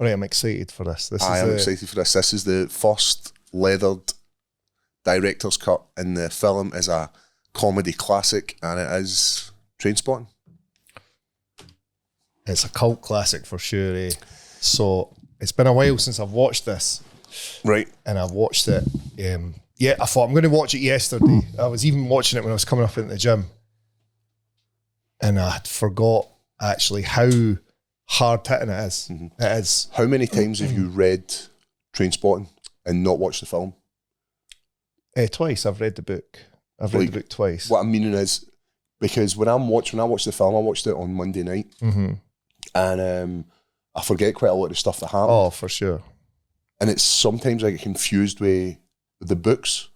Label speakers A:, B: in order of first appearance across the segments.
A: Right, I'm excited for this.
B: I am excited for this. This is the first leathered director's cut, and the film is a comedy classic, and it is Trainspotting.
A: It's a cult classic for sure, eh? So it's been a while since I've watched this.
B: Right.
A: And I've watched it. I thought I'm going to watch it yesterday. I was even watching it when I was coming up into the gym. And I forgot actually how hard hitting it is. Mm-hmm. It is.
B: How many times have you read Trainspotting and not watched the film?
A: Twice. I've read the book. I've read the book twice.
B: What I'm meaning is, because when I watched the film, I watched it on Monday night.
A: Mm-hmm.
B: And I forget quite a lot of the stuff that happened.
A: Oh, for sure.
B: And it's sometimes I get confused with the books,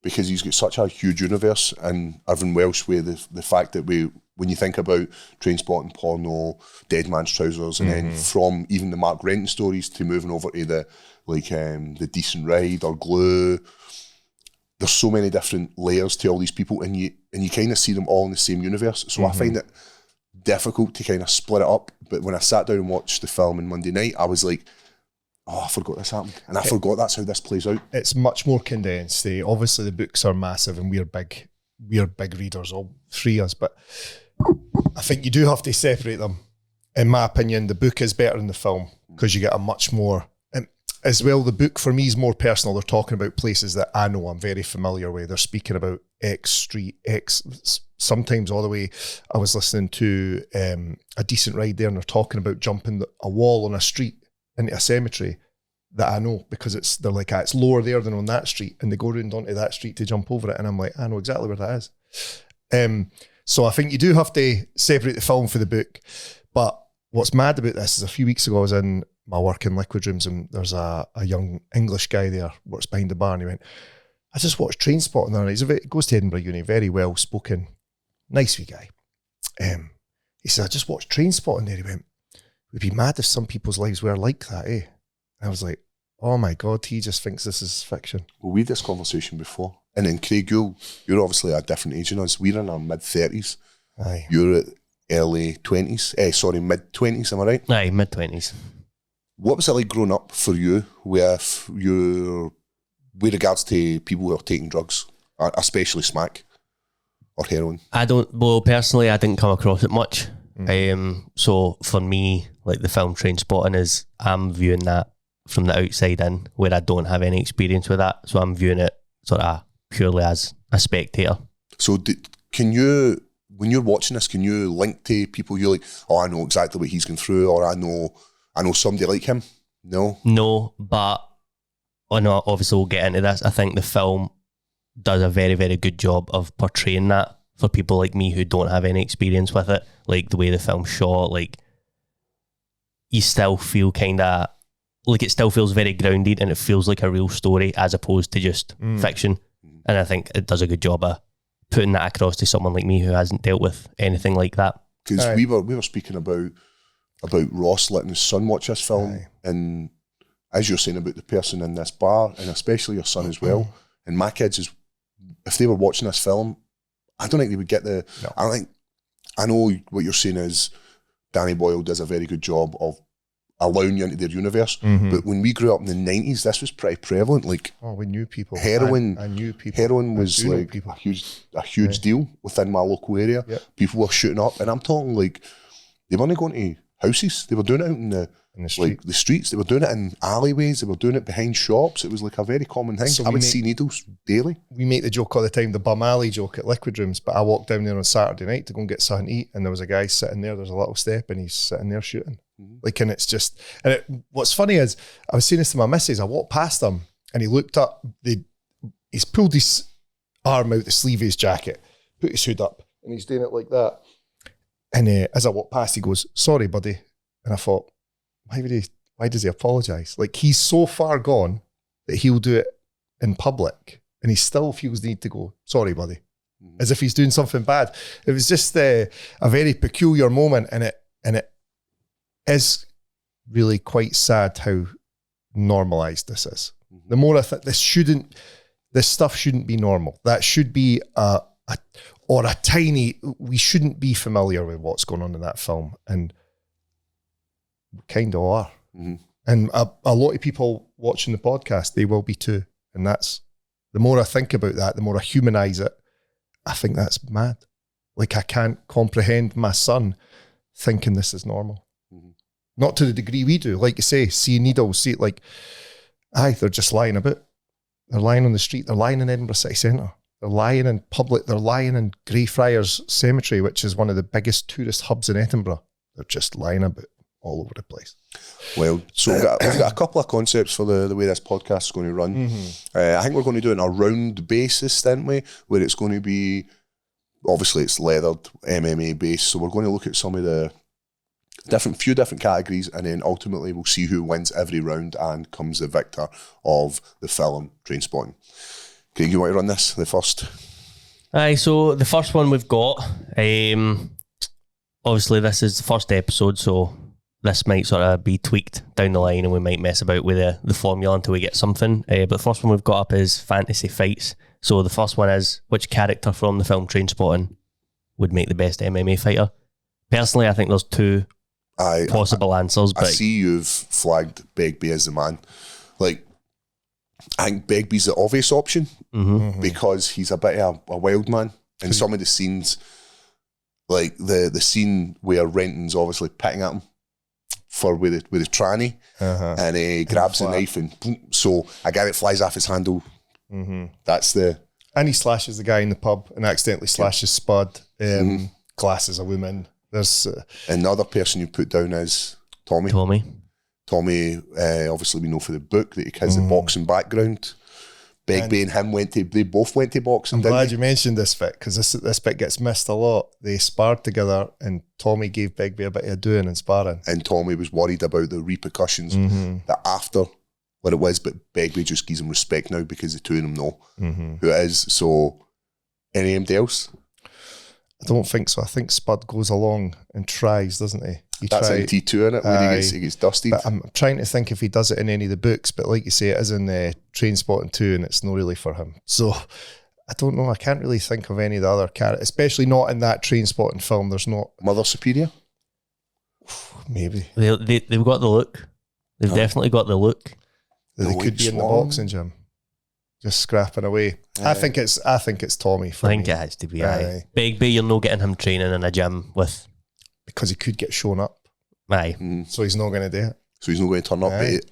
B: because he's got such a huge universe, and Irvin Welsh with the fact that when you think about Trainspotting, Porno, Dead Man's Trousers, and then from even the Mark Renton stories to moving over to the Decent Ride or Glue, there's so many different layers to all these people, and you kind of see them all in the same universe. So I find it difficult to kind of split it up. But when I sat down and watched the film on Monday night, I was like, oh, I forgot this happened. And I forgot that's how this plays out. It's
A: much more condensed. Obviously the books are massive and we're big readers, all three of us, but I think you do have to separate them. In my opinion, the book is better than the film because you get a much more, and as well, the book for me is more personal. They're talking about places that I know I'm very familiar with. They're speaking about X Street, sometimes all the way. I was listening to A Decent Ride there, and they're talking about jumping a wall on a street into a cemetery that I know, because they're like, it's lower there than on that street, and they go round onto that street to jump over it, and I'm like, I know exactly where that is. So I think you do have to separate the film for the book. But what's mad about this is a few weeks ago I was in my work in Liquid Rooms, and there's a young English guy there, works behind the bar, and he went, I just watched Trainspotting there. He goes to Edinburgh Uni, very well spoken, nice wee guy. He said, I just watched Trainspotting there. He went, we'd be mad if some people's lives were like that, eh? And I was like, oh my God, he just thinks this is fiction.
B: Well, we had this conversation before. And then Craig, you're obviously a different age than us. We're in our mid-30s.
A: Aye.
B: You're at early 20s. Mid-20s, am I right?
C: Aye, mid-20s.
B: What was it like growing up for you with regards to people who are taking drugs, especially smack or heroin?
C: Personally, I didn't come across it much. So for me, like the film Trainspotting is, I'm viewing that from the outside in, where I don't have any experience with that. So I'm viewing it sort of purely as a spectator. So
B: when you're watching this, can you link to people you're like, oh, I know exactly what he's going through, or I know somebody like him? No,
C: but obviously we'll get into this. I think the film does a very, very good job of portraying that for people like me who don't have any experience with it. Like the way the film's shot, like you still feel kind of like it still feels very grounded, and it feels like a real story as opposed to just fiction. And I think it does a good job of putting that across to someone like me who hasn't dealt with anything like that.
B: Because we were speaking about Ross letting his son watch this film, and as you're saying about the person in this bar, and especially your son as well, and my kids, if they were watching this film, I don't think they would get the... No. I know what you're saying is Danny Boyle does a very good job of allowing you into their universe, but when we grew up in the 90s, this was pretty prevalent. Like,
A: we knew people.
B: Heroin,
A: I knew people.
B: Heroin was like a huge deal within my local area. Yep. People were shooting up, and I'm talking like they weren't going to houses; they were doing it out in the streets. They were doing it in alleyways. They were doing it behind shops. It was like a very common thing. So I would see needles daily.
A: We make the joke all the time, the bum alley joke at Liquid Rooms. But I walked down there on Saturday night to go and get something to eat, and there was a guy sitting there. There's a little step, and he's sitting there shooting. Like, and it's just, what's funny is, I was saying this to my missus, I walked past him and he looked up, he's pulled his arm out the sleeve of his jacket, put his hood up, and he's doing it like that. And as I walked past, he goes, sorry, buddy. And I thought, why does he apologise? Like, he's so far gone that he'll do it in public, and he still feels the need to go, sorry, buddy, as if he's doing something bad. It was just a very peculiar moment, and it is really quite sad how normalised this is. The more I think this stuff shouldn't be normal. That should be we shouldn't be familiar with what's going on in that film, and we kind of are. And a lot of people watching the podcast, they will be too. And that's, the more I think about that, the more I humanize it, I think that's mad. Like, I can't comprehend my son thinking this is normal. Not to the degree we do. Like you say, see needles, see it like, they're just lying about. They're lying on the street. They're lying in Edinburgh City Centre. They're lying in public. They're lying in Greyfriars Cemetery, which is one of the biggest tourist hubs in Edinburgh. They're just lying about all over the place.
B: Well, so we've got a couple of concepts for the way this podcast is going to run. I think we're going to do it on a round basis, didn't we? Where it's going to be, obviously it's leathered, MMA based. So we're going to look at some of the few different categories, and then ultimately we'll see who wins every round and comes the victor of the film Trainspotting. Craig, you want to run this, the first?
C: Aye, so the first one we've got, obviously this is the first episode, so this might sort of be tweaked down the line and we might mess about with the formula until we get something. But the first one we've got up is fantasy fights. So the first one is, which character from the film Trainspotting would make the best MMA fighter? Personally, I think there's two possible answers. But
B: I see you've flagged Begbie as the man. Like, I think Begbie's the obvious option because he's a bit of a wild man. And some of the scenes, like the scene where Renton's obviously picking at him with the tranny, and he grabs the knife and boom, so a guy that flies off his handle. That's the...
A: And he slashes the guy in the pub and accidentally slashes Spud. Glasses a woman. There's
B: and the other person you put down is Tommy. Tommy, obviously we know for the book that he has the boxing background. Begbie and him they both went to boxing.
A: I'm glad you mentioned this bit, because this bit gets missed a lot. They sparred together and Tommy gave Begbie a bit of doing in sparring.
B: And Tommy was worried about the repercussions that after what it was, but Begbie just gives him respect now because the two of them know who it is. So, anybody else?
A: I don't think so. I think Spud goes along and tries, doesn't he?
B: That's in T2, isn't it? When he gets dusted.
A: But I'm trying to think if he does it in any of the books, but like you say, it is in Trainspotting 2 and it's not really for him. So I don't know. I can't really think of any of the other characters, especially not in that Trainspotting film. There's not...
B: Mother Superior?
A: Maybe.
C: They've got the look. They've definitely got the look.
A: They could be in the boxing gym, just scrapping away. I think it's Tommy. For me.
C: It has to be. Begbie, you're not getting him training in a gym with,
A: because he could get shown up.
C: So
A: he's not going to do it.
B: So he's not going to turn up. But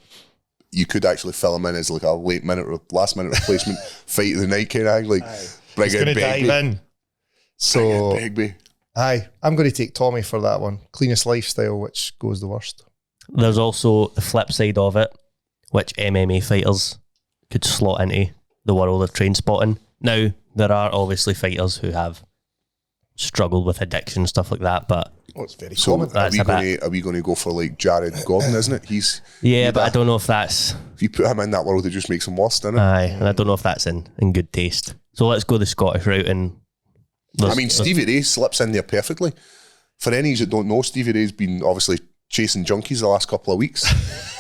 B: you could actually fill him in as like a last minute replacement fight of the night kind of thing. Like, bring in Begbie. Dive in.
A: So
B: Begbie.
A: I'm going to take Tommy for that one. Cleanest lifestyle, which goes the worst.
C: There's also the flip side of it, which MMA fighters could slot into the world of Trainspotting. Now, there are obviously fighters who have struggled with addiction, stuff like that, but
A: it's very common.
B: Are we going to go for like Jared Gordon, isn't it?
C: But I don't know if that's...
B: If you put him in that world, it just makes him worse, doesn't it?
C: And I don't know if that's in good taste. So let's go the Scottish route. And
B: Stevie Ray slips in there perfectly. For any that don't know, Stevie Ray's been obviously chasing junkies the last couple of weeks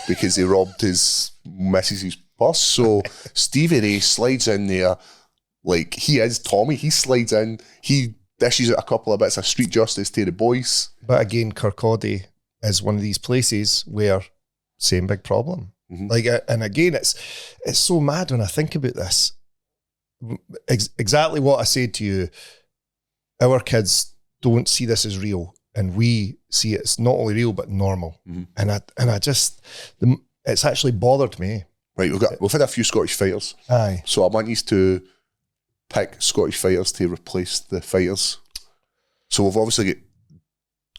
B: because he robbed his missus' purse. So Stevie Ray slides in there like he is Tommy. He slides in, he dishes out a couple of bits of street justice to the boys.
A: But again, Kirkcaldy is one of these places where same big problem. Like, and again, it's so mad when I think about this. Exactly what I said to you. Our kids don't see this as real, and we see it's not only real but normal. And I just, it's actually bothered me.
B: Right, we've had a few Scottish fighters. So I want you to pick Scottish fighters to replace the fighters. So we've obviously got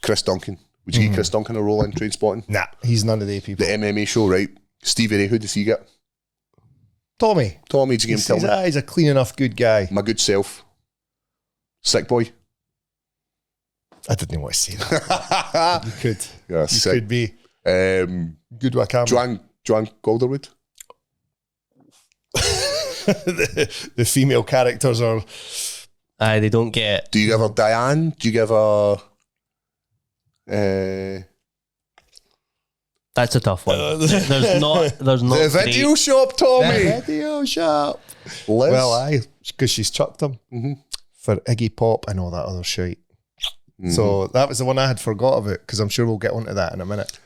B: Chris Duncan. Would you give Chris Duncan a role in Trainspotting?
A: Nah, he's none of the people.
B: The MMA show, right? Stevie Ray, who does he get?
A: Tommy,
B: did you give him?
A: He's a clean enough good guy.
B: My good self. Sick boy.
A: I didn't want to say that. You could.
B: Yeah,
A: you could be. Good Wakama.
B: Joanne Calderwood.
A: the female characters are...
C: they don't get...
B: Do you give her Diane? Do you give her...
C: That's a tough one. There's not
B: the video shop, Tommy.
A: The video shop.
B: Liz.
A: Well, because she's chucked him for Iggy Pop and all that other shit. So that was the one I had forgot about, because I'm sure we'll get onto that in a minute.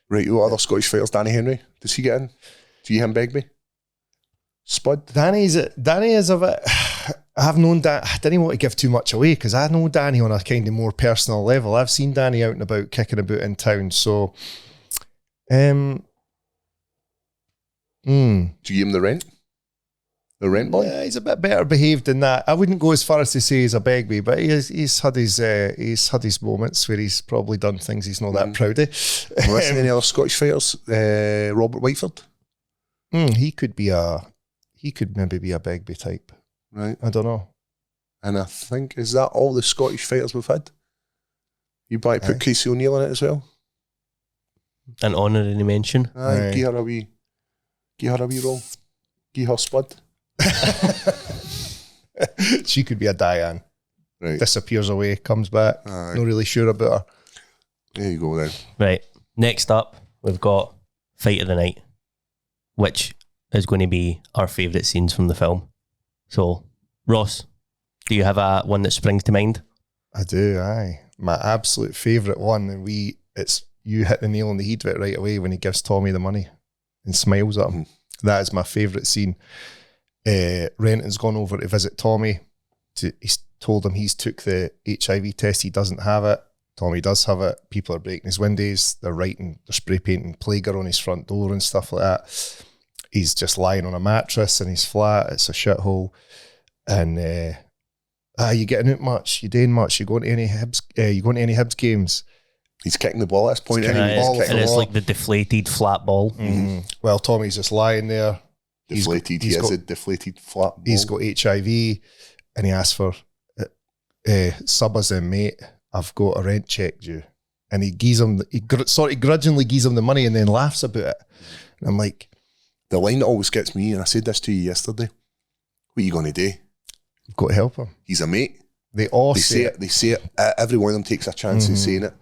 B: Right, what other Scottish fighters? Danny Henry, does he get in? Do you him Begbie? Spud?
A: Danny is a bit. I've known Dan. I didn't want to give too much away because I know Danny on a kind of more personal level. I've seen Danny out and about, kicking about in town. So,
B: Do you give him the rent? The rent boy?
A: yeah, he's a bit better behaved than that. I wouldn't go as far as to say he's a Begbie, but he's had his moments where he's probably done things he's not that proud of.
B: Listen, any other Scottish fighters? Robert Whiteford?
A: He could maybe be a Begbie type.
B: Right.
A: I don't know.
B: And I think, is that all the Scottish fighters we've had? You might put Casey O'Neill in it as well?
C: An honorary mention.
B: Aye, give her a wee roll. Give her Spud.
A: She could be a Diane.
B: Right.
A: Disappears away, comes back.
B: Aye.
A: Not really sure about her.
B: There you go then.
C: Right. Next up, we've got Fight of the Night, which is going to be our favourite scenes from the film. So, Ross, do you have a one that springs to mind?
A: I do, aye. My absolute favourite one, and you hit the nail on the head of it right away when he gives Tommy the money and smiles at him. That is my favourite scene. Renton's gone over to visit Tommy. He's told him he's took the HIV test. He doesn't have it. Tommy does have it. People are breaking his windows. They're spray painting Plaguer on his front door and stuff like that. He's just lying on a mattress in his flat. It's a shithole. And you getting out much? You doing much? You going to any Hibs games?
B: He's kicking the ball at this point.
C: And it's like the deflated flat ball.
A: Mm-hmm. Well, Tommy's just lying there.
B: Deflated. He is a deflated flat ball.
A: He's got HIV, and he asks for sub us in, mate. I've got a rent check due, and he grudgingly gives him the money, and then laughs about it. And I'm like,
B: the line that always gets me, and I said this to you yesterday. What are you going to do?
A: I've got to help him.
B: He's a mate.
A: They say it.
B: They say it. Every one of them takes a chance in saying it.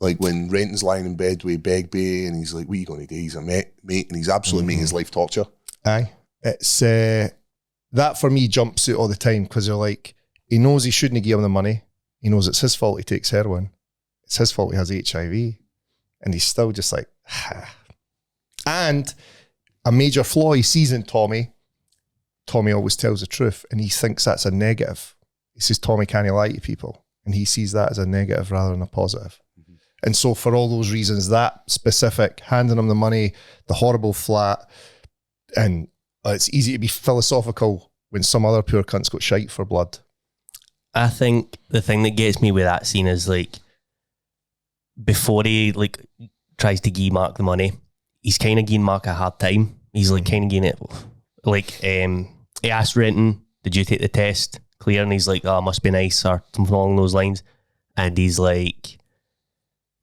B: Like when Renton's lying in bed with Begbie, and he's like, "What are you going to do?" He's a mate, and he's absolutely making his life torture.
A: Aye, it's that for me jumps out all the time because they're like, he knows he shouldn't have given him the money. He knows it's his fault he takes heroin. It's his fault he has HIV, and he's still just like, And a major flaw he sees in Tommy. Tommy always tells the truth, and he thinks that's a negative. He says Tommy can't lie to people, and he sees that as a negative rather than a positive. And so for all those reasons, that specific, handing him the money, the horrible flat, and it's easy to be philosophical when some other poor cunt's got shite for blood.
C: I think the thing that gets me with that scene is like, before he like tries to give Mark the money, he's kind of giving Mark a hard time. He's like kind of giving it, like he asked Renton, did you take the test? Clear, and he's like, oh, must be nice, or something along those lines. And he's like,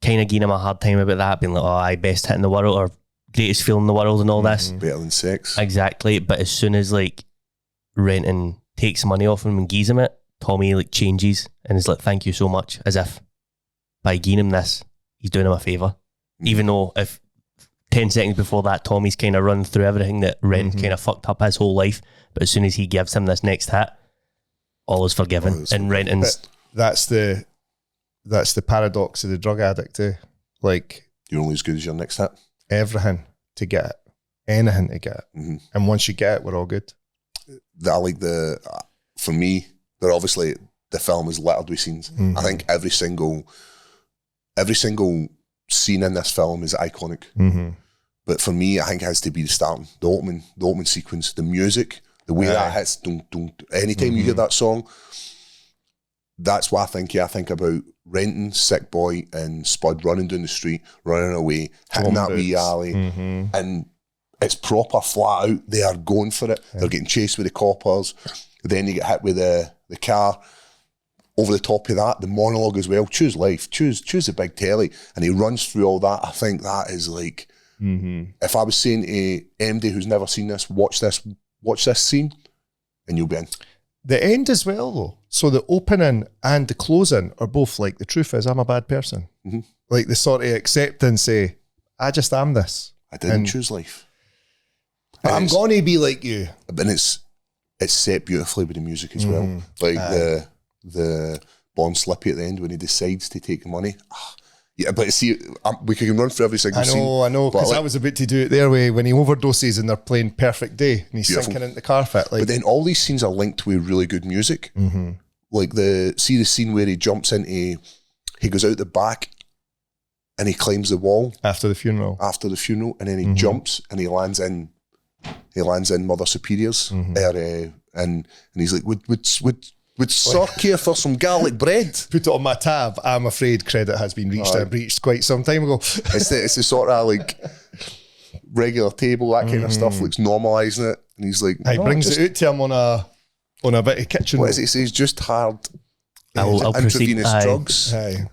C: kind of giving him a hard time about that, being like, oh, I best hit in the world, or greatest feel in the world and all this.
B: Better than sex.
C: Exactly. But as soon as like Renton takes money off him and gives him it, Tommy like changes and is like, thank you so much, as if by giving him this, he's doing him a favour. Even though if 10 seconds before that, Tommy's kind of run through everything that Renton kind of fucked up his whole life. But as soon as he gives him this next hit, all is forgiven. And Renton's...
A: That's the paradox of the drug addict, eh? Like,
B: you're only as good as your next hit.
A: Everything to get it. Anything to get it. And once you get it, we're all good.
B: I like for me, they're obviously, the film is littered with scenes. I think every single scene in this film is iconic. But for me, I think it has to be the starting, the opening sequence, the music, the way that hits. Anytime you hear that song, that's what I think. Yeah, I think about Renton, Sick Boy, and Spud running down the street, running away, hitting that wee alley, and it's proper flat out. They are going for it. They're getting chased with the coppers. Then they get hit with the car. Over the top of that, the monologue as well. Choose life. Choose the big telly. And he runs through all that. I think that is like, if I was saying to MD who's never seen this, watch this scene, and you'll be in.
A: The end as well, though. So the opening and the closing are both like, the truth is, I'm a bad person. Like, they sort of accept and say, I just am this.
B: I didn't choose life.
A: I'm going to be like you.
B: And it's set beautifully with the music as well. Like the Bon Slippy at the end when he decides to take the money. Yeah, but see, we can run through every single scene.
A: I know, because I was about to do it their way when he overdoses and they're playing Perfect Day and he's
B: Beautiful.
A: sinking into the carpet. Like,
B: but then all these scenes are linked with really good music.
A: mm-hmm.
B: Like the scene where he jumps into, he goes out the back and he climbs the wall
A: after the funeral,
B: and then he jumps and he lands in Mother Superior's, and he's like, would Sir care for some garlic bread?
A: Put it on my tab. I'm afraid credit has been reached quite some time ago.
B: It's the sort of like regular table, that kind of stuff, looks normalising it, and he's like,
A: he brings it out to him on a bit of kitchen.
B: What is it? He says just hard
C: I'll
B: intravenous
C: proceed.
B: drugs
A: Aye.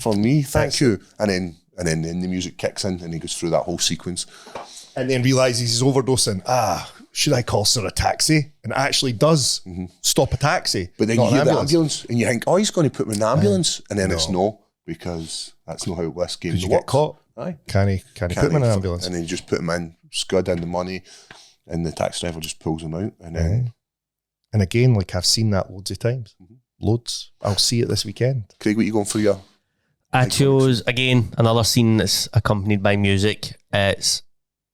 B: for me, thank you. And then the music kicks in and he goes through that whole sequence.
A: And then realises he's overdosing. Should I call Sir a taxi? And actually does stop a taxi.
B: But then you hear the ambulance and you think, oh, he's going to put him in an ambulance. And then it's no, because that's not how this game works.
A: You get caught.
B: Aye.
A: Can he put him in an ambulance?
B: And then you just put him in, scud in the money, and the taxi driver just pulls him out. And then...
A: And again, like I've seen that loads of times. Loads. I'll see it this weekend.
B: Craig, what are you going for your...
C: I chose, again, another scene that's accompanied by music. It's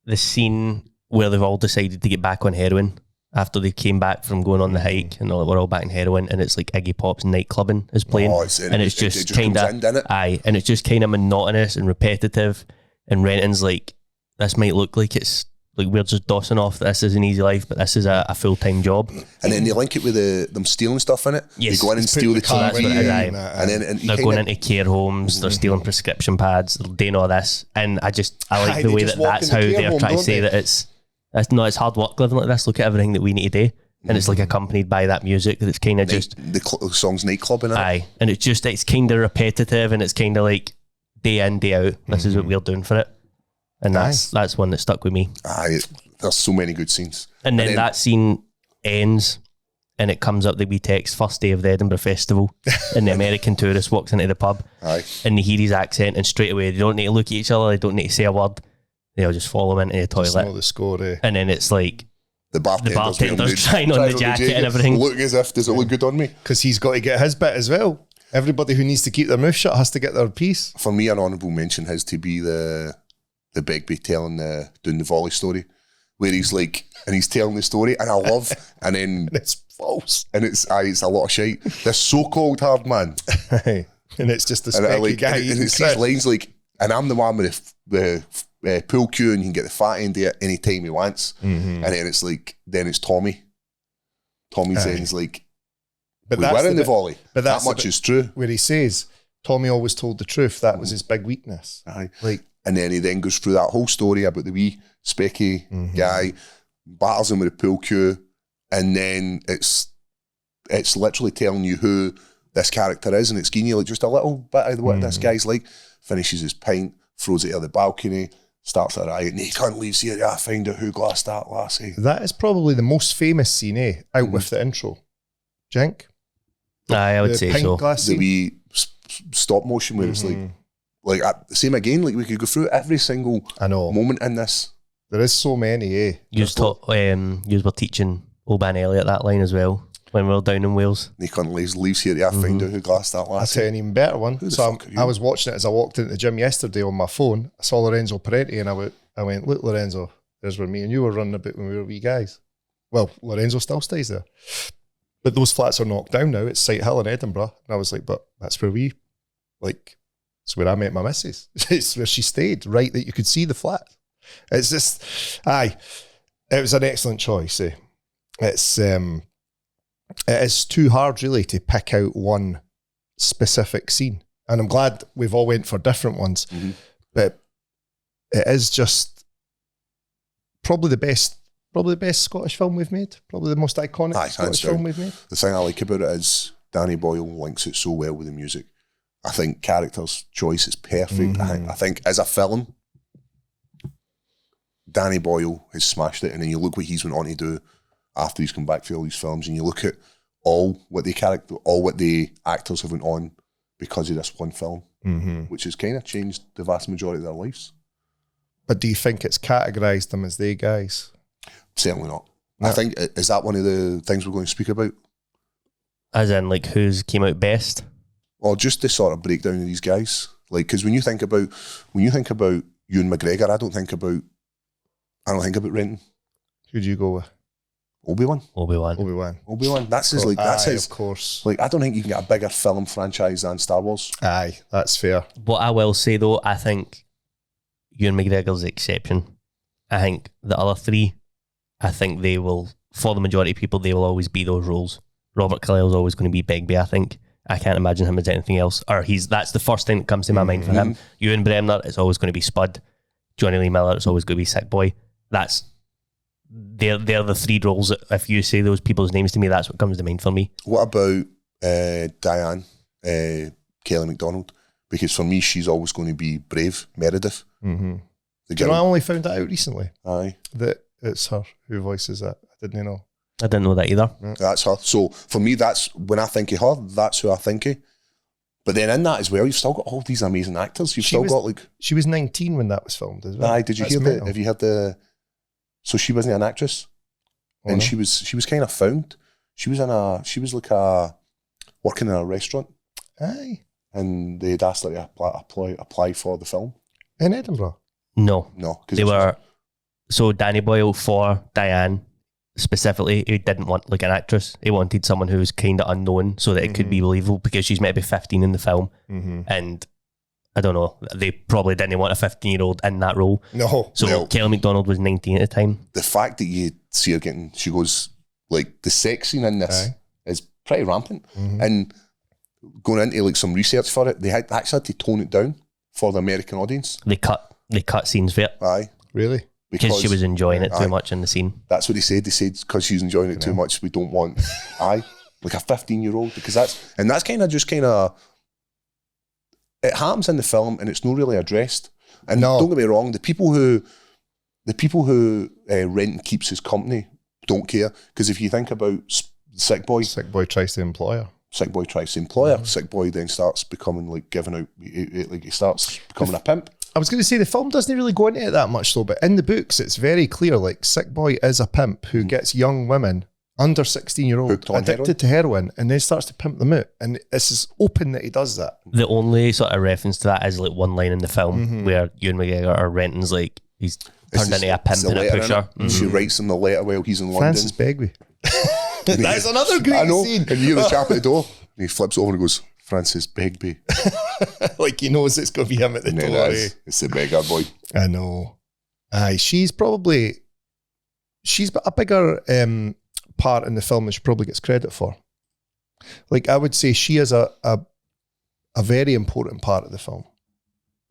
C: the scene where they've all decided to get back on heroin after they came back from going on the hike, and we're all back in heroin, and it's like Iggy Pop's Nightclubbing is playing. And it's just kind of... and it's just kind of monotonous and repetitive, and Renton's like, this might look like it's like we're just dossing off, this is an easy life, but this is a full-time job.
B: And then they link it with them stealing stuff in it.
C: Yes.
B: They go in and steal the TV.
C: And then they're going into care homes, they're stealing prescription pads, they're doing all this. And I like the way that's how they're trying to say that it's hard work living like this. Look at everything that we need to do. And it's like accompanied by that music that's kind of just...
B: The song's Nightclubbing in it.
C: Aye. And it's kind of repetitive, and it's kind of like day in, day out. This is what we're doing for it. And that's one that stuck with me.
B: Aye, there's so many good scenes.
C: And then that scene ends and it comes up the wee text, first day of the Edinburgh Festival, and the American tourist walks into the pub.
B: Aye.
C: And they hear his accent, and straight away they don't need to look at each other, they don't need to say a word, they'll just follow him into the toilet.
A: Just know the score, eh?
C: And then it's like
B: the bartender's
C: trying on the jacket and everything.
B: Look as if, does it look good on me?
A: Because he's got to get his bit as well. Everybody who needs to keep their mouth shut has to get their piece.
B: For me, an honourable mention has to be the Begbie doing the volley story, where he's like, and he's telling the story, and I love, and then
A: And it's false.
B: and it's a lot of shite. This so-called hard man,
A: And it's just a
B: and
A: specky guy.
B: and it's these lines like, and I'm the one with the pool cue, and he can get the fat end of it any time he wants. And then it's like, then it's Tommy. Tommy says like,
A: But
B: we were in the volley.
A: But
B: that
A: that's
B: much is true.
A: where he says, Tommy always told the truth. That was his big weakness.
B: Aye.
A: Like,
B: And then he then goes through that whole story about the wee specky guy, batters him with a pool cue, and then it's literally telling you who this character is, and it's giving you like just a little bit of what this guy's like. Finishes his pint, throws it out the balcony, starts a riot, and he can't leave here. I find out who glassed that lassie.
A: that is probably the most famous scene, eh? Out with the intro. Jink?
C: Aye, I would
A: The
C: say
A: pint
C: so.
A: glass
B: The
A: scene?
B: wee stop motion where it's like same again. Like we could go through every single
A: I know.
B: moment in this.
A: There is so many, eh?
C: Yous were teaching Oban Elliot that line as well when we were down in Wales.
B: He can't leaves here. I find out who glassed that
A: I'll
B: lassie.
A: tell you an even better one.
B: the
A: So
B: fuck are you?
A: I was watching it as I walked into the gym yesterday on my phone. I saw Lorenzo Parenti and I went, look, Lorenzo, there's where me and you were running about when we were wee guys. Well, Lorenzo still stays there. But those flats are knocked down now. It's Sight Hill in Edinburgh. And I was like, but that's where it's where I met my missus. It's where she stayed, right, that you could see the flat. It's just, it was an excellent choice, eh? It is too hard, really, to pick out one specific scene. And I'm glad we've all went for different ones. But it is just probably the best Scottish film we've made. Probably the most iconic Scottish film we've made.
B: The thing I like about it is Danny Boyle links it so well with the music. I think character's choice is perfect. I think as a film, Danny Boyle has smashed it. And then you look what he's went on to do after he's come back for all these films, and you look at all what the actors have went on because of this one film, which has kind of changed the vast majority of their lives.
A: But do you think it's categorised them as they guys?
B: Certainly not.
A: No.
B: I think, is that one of the things we're going to speak about?
C: As in, like, who's came out best?
B: Or just the sort of breakdown of these guys? Like, because when you think about Ewan McGregor, I don't think about Renton.
A: Who'd you go with?
B: Obi-Wan. That's his, like, that's his,
A: of course.
B: like, I don't think you can get a bigger film franchise than Star Wars.
A: Aye, that's fair.
C: What I will say though, I think Ewan McGregor's the exception. I think the other three, I think they will, for the majority of people, they will always be those roles. Robert Carlyle's always going to be Begbie, I think. I can't imagine him as anything else. Or that's the first thing that comes to my mind for him. Ewan Bremner, it's always going to be Spud. Johnny Lee Miller, it's always going to be Sick Boy. They're the three roles that if you say those people's names to me, that's what comes to mind for me.
B: What about Diane, Kelly MacDonald? Because for me, she's always going to be Brave, Meredith.
A: Mm-hmm. I only found that out recently.
B: Aye.
A: That it's her who voices it. I didn't know.
C: I didn't know that either.
B: Yeah. That's her. So for me, that's when I think of her, that's who I think of. But then in that as well, you've still got all these amazing actors. She
A: was 19 when that was filmed as well.
B: Aye, did you hear that? Have you heard the... So she wasn't an actress, and she was kind of found. She was working in a restaurant.
A: Aye.
B: And they'd asked her to apply for the film.
A: In Edinburgh?
B: No.
C: They were... So Danny Boyle for Diane, specifically, he didn't want like an actress. He wanted someone who was kind of unknown so that it could be believable because she's maybe 15 in the film. And I don't know, they probably didn't want a 15-year-old in that role.
A: No.
C: So Kelly MacDonald was 19 at the time.
B: The fact that you see her she goes, like, the sex scene in this is pretty rampant. And going into like some research for it, they actually had to tone it down for the American audience.
C: They cut scenes for it.
B: Aye.
A: Really?
C: Because she was enjoying it too much in the scene.
B: That's what they said. They said because she was enjoying it too much, we don't want like a 15-year-old, because that's kind of it happens in the film and it's not really addressed. And don't get me wrong, the people who Renton keeps his company don't care, because if you think about Sick Boy
A: tries to employ her.
B: Sick Boy tries to employ her. Sick Boy then starts becoming like giving out, like he starts becoming a pimp.
A: I was going to say the film doesn't really go into it that much though, but in the books it's very clear, like Sick Boy is a pimp who gets young women under 16-year-old addicted to heroin and then starts to pimp them out, and it's as open that he does that.
C: The only sort of reference to that is like one line in the film where Ewan McGregor or Renton's like, he's turned into a pimp and a pusher.
B: She writes him the letter while he's in London.
A: Francis Begbie. That's another great scene.
B: And you hear the chap at the door and he flips over and goes, Francis Begbie.
A: Like he knows it's going to be him at the door.
B: It's the beggar boy.
A: I know. Aye, she's got a bigger part in the film than she probably gets credit for. Like I would say she is a very important part of the film.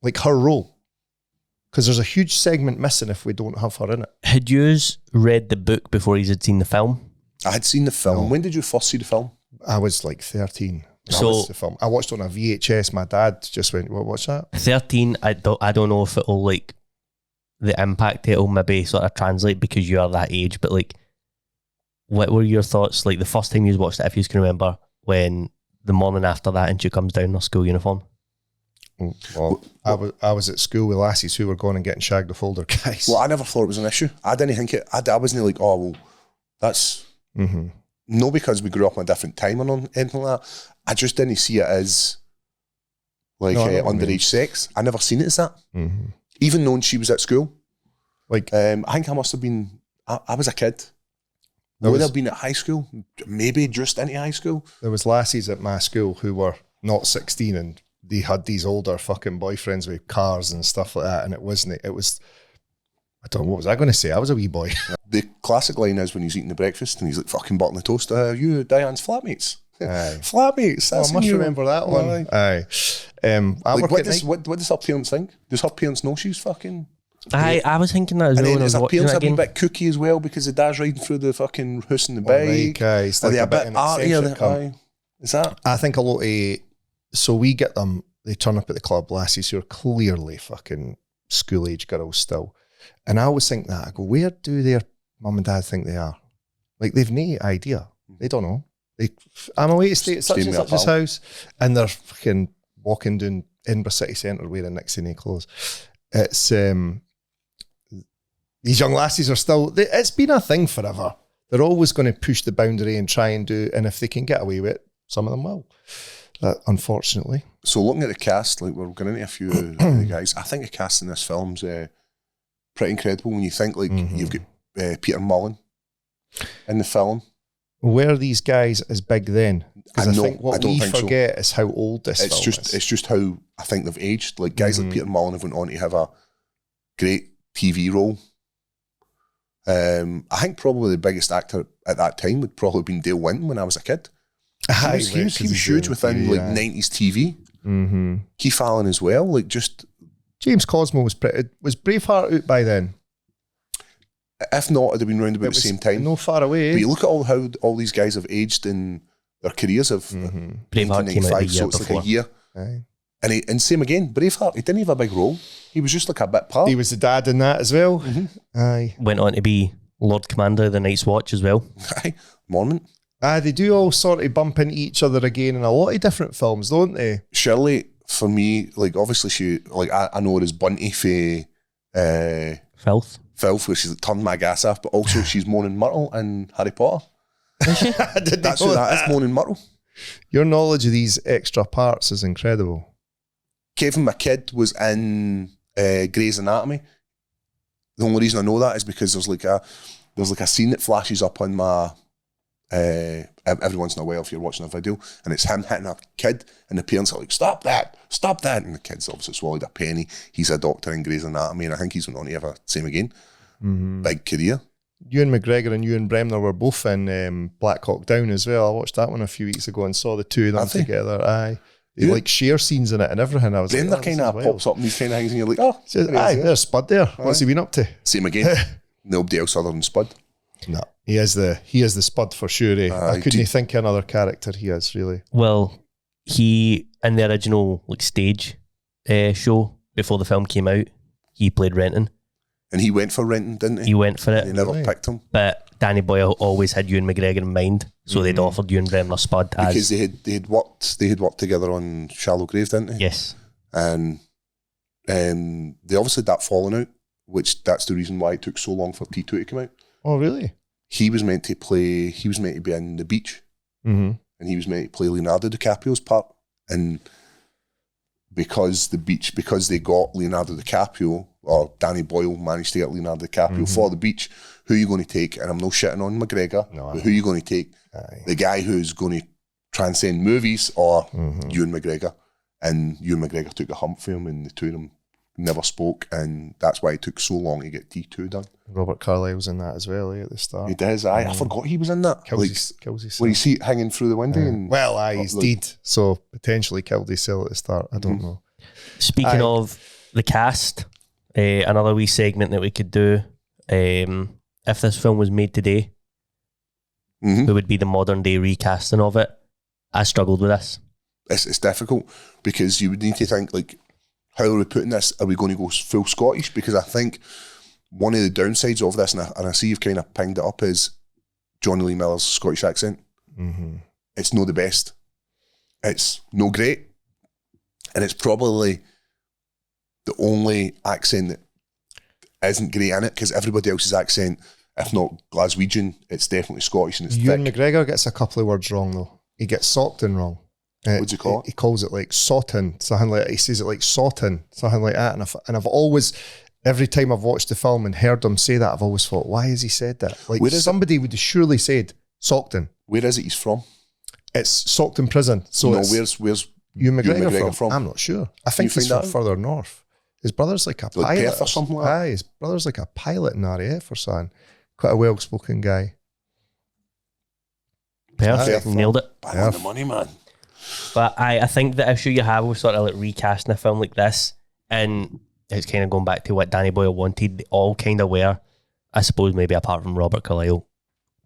A: Like her role. Because there's a huge segment missing if we don't have her in it.
C: Had you read the book before you had seen the film?
B: I had seen the film. No. When did you first see the film?
A: I was like 13.
C: So
A: the film. I watched it on a VHS. My dad just went, "What's that?"
C: 13. I don't know if it'll like the impact it'll maybe sort of translate because you are that age. But like, what were your thoughts? Like the first time you watched it, if you can remember, when the morning after that and she comes down in her school uniform.
A: Well, I was at school with lassies who were going and getting shagged with older guys.
B: Well, I never thought it was an issue. I didn't think it. I wasn't like, oh well, that's no, because we grew up in a different time or anything like that. I just didn't see it as like underage sex. I never seen it as that. Even knowing she was at school. Like I think I must have been. I was a kid. Would have been at high school, maybe just into high school.
A: There was lassies at my school who were not 16 and they had these older fucking boyfriends with cars and stuff like that, and it was, I don't know, what was I going to say? I was a wee boy.
B: The classic line is when he's eating the breakfast and he's like fucking buttering the toast, you Diane's flatmates.
A: Aye.
B: Flatmates, that's
A: I must remember that one. Aye.
B: Like, what does her parents think? Does her parents know she's fucking...
C: I was thinking that as well.
B: And then is her parents a wee bit kooky as well because the dad's riding through the fucking house in the bike?
A: It's like a bit arty.
B: Is that?
A: I think a lot of... So we get them, they turn up at the club, lassies who are clearly fucking school-age girls still. And I always think that. I go, where do their mum and dad think they are? Like, they've no idea. They don't know. I'm away to stay at such and such's house, and they're fucking walking down Edinburgh city centre wearing Nixie clothes. It's... these young lassies are still... It's been a thing forever. They're always going to push the boundary and try and do... And if they can get away with it, some of them will. Unfortunately.
B: So looking at the cast, like we're going into a few of the guys, I think the cast in this film's pretty incredible when you think like you've got Peter Mullen in the film.
A: Were these guys as big then? Because I think what we
B: think
A: forget is how old this film is.
B: It's just how I think they've aged. Like guys like Peter Mullen have went on to have a great TV role. I think probably the biggest actor at that time would probably have been Dale Winton when I was a kid. He was huge within like 90s TV. Keith Allen as well. Like just
A: James Cosmo was Braveheart out by then?
B: If not, it'd have been round about the same time.
A: No far away.
B: But you look at how all these guys have aged in their careers of
C: Braveheart came out the year
B: so it's
C: before.
B: like a year.
A: Aye.
B: And same again, Braveheart, he didn't have a big role. He was just like a bit part.
A: He was the dad in that as well. Aye.
C: Went on to be Lord Commander of the Night's Watch as well.
B: Aye, Mormont.
A: They do all sort of bump into each other again in a lot of different films, don't they?
B: Shirley, for me, like obviously she, like I know her as Bunty for
C: Filth,
B: where she's like, turned my gas off, but also she's Moaning Myrtle in Harry Potter. That's who that is, Moaning Myrtle.
A: Your knowledge of these extra parts is incredible.
B: Kevin McKidd was in Grey's Anatomy. The only reason I know that is because there's like a scene that flashes up on my every once in a while if you're watching a video, and it's him hitting a kid, and the parents are like, stop that, and the kid's obviously swallowed a penny. He's a doctor in Grey's Anatomy, and I think he's went on to have a same again. Big career.
A: Ewan McGregor and Ewan Bremner were both in Black Hawk Down as well. I watched that one a few weeks ago and saw the two of them together. Aye. They like share scenes in it and everything. I was
B: Bremner
A: like,
B: kind of pops up in these kind of things and you're like, oh,
A: there's Spud there. What's he been up to?
B: Same again. Nobody else other than Spud.
A: No, he is the Spud for sure. I couldn't think of another character he is really.
C: Well, he in the original like stage show before the film came out, he played Renton. And
B: he went for Renton, didn't he?
C: He went for it.
B: They never picked him.
C: But Danny Boyle always had Ewan McGregor in mind, so they'd offered Ewan Bremner Spud
B: because they had worked together on Shallow Grave, didn't they?
C: Yes.
B: And they obviously had that falling out, which that's the reason why it took so long for T2 to come out.
A: Oh, really?
B: He was meant to be in The Beach, and he was meant to play Leonardo DiCaprio's part. And because they got Leonardo DiCaprio, or Danny Boyle managed to get Leonardo DiCaprio for The Beach, who are you going to take? And I'm no shitting on McGregor, but who are you going to take? The guy who's going to transcend movies or Ewan McGregor? And Ewan McGregor took a hump for him, and the two of them never spoke, and that's why it took so long to get T2 done.
A: Robert Carlyle's in that as well, at the start.
B: He does, I forgot he was in that.
A: Kills his
B: when you see it hanging through the window. And,
A: he's dead, so potentially killed his cell at the start. I don't know.
C: Speaking of the cast, another wee segment that we could do, if this film was made today, it would be the modern day recasting of it. I struggled with this.
B: It's difficult because you would need to think like, how are we putting this? Are we going to go full Scottish? Because I think one of the downsides of this, and I see you've kind of pinged it up, is Johnny Lee Miller's Scottish accent. It's no the best. It's no great. And it's probably the only accent that isn't great in it, because everybody else's accent, if not Glaswegian, it's definitely Scottish and it's
A: Ewan
B: thick.
A: McGregor gets a couple of words wrong though. He gets Saughton wrong.
B: What do you call it?
A: He calls it like Saughton, something like that. He says it like Saughton, something like that. And I've always, every time I've watched the film and heard him say that, I've always thought, why has he said that? Like somebody would have surely said Saughton.
B: Where is it he's from?
A: It's Saughton Prison. So
B: no, where's
A: Ewan McGregor from? I'm not sure. I think he's from further north. His brother's like a pilot
B: Perth or something like that.
A: His brother's like a pilot in RAF or something. Quite a well-spoken guy.
C: Perfect. Nailed it.
B: Bang on the money, man.
C: But I think the issue you have with sort of like recasting a film like this, and it's kind of going back to what Danny Boyle wanted, they all kind of were, I suppose maybe apart from Robert Carlyle,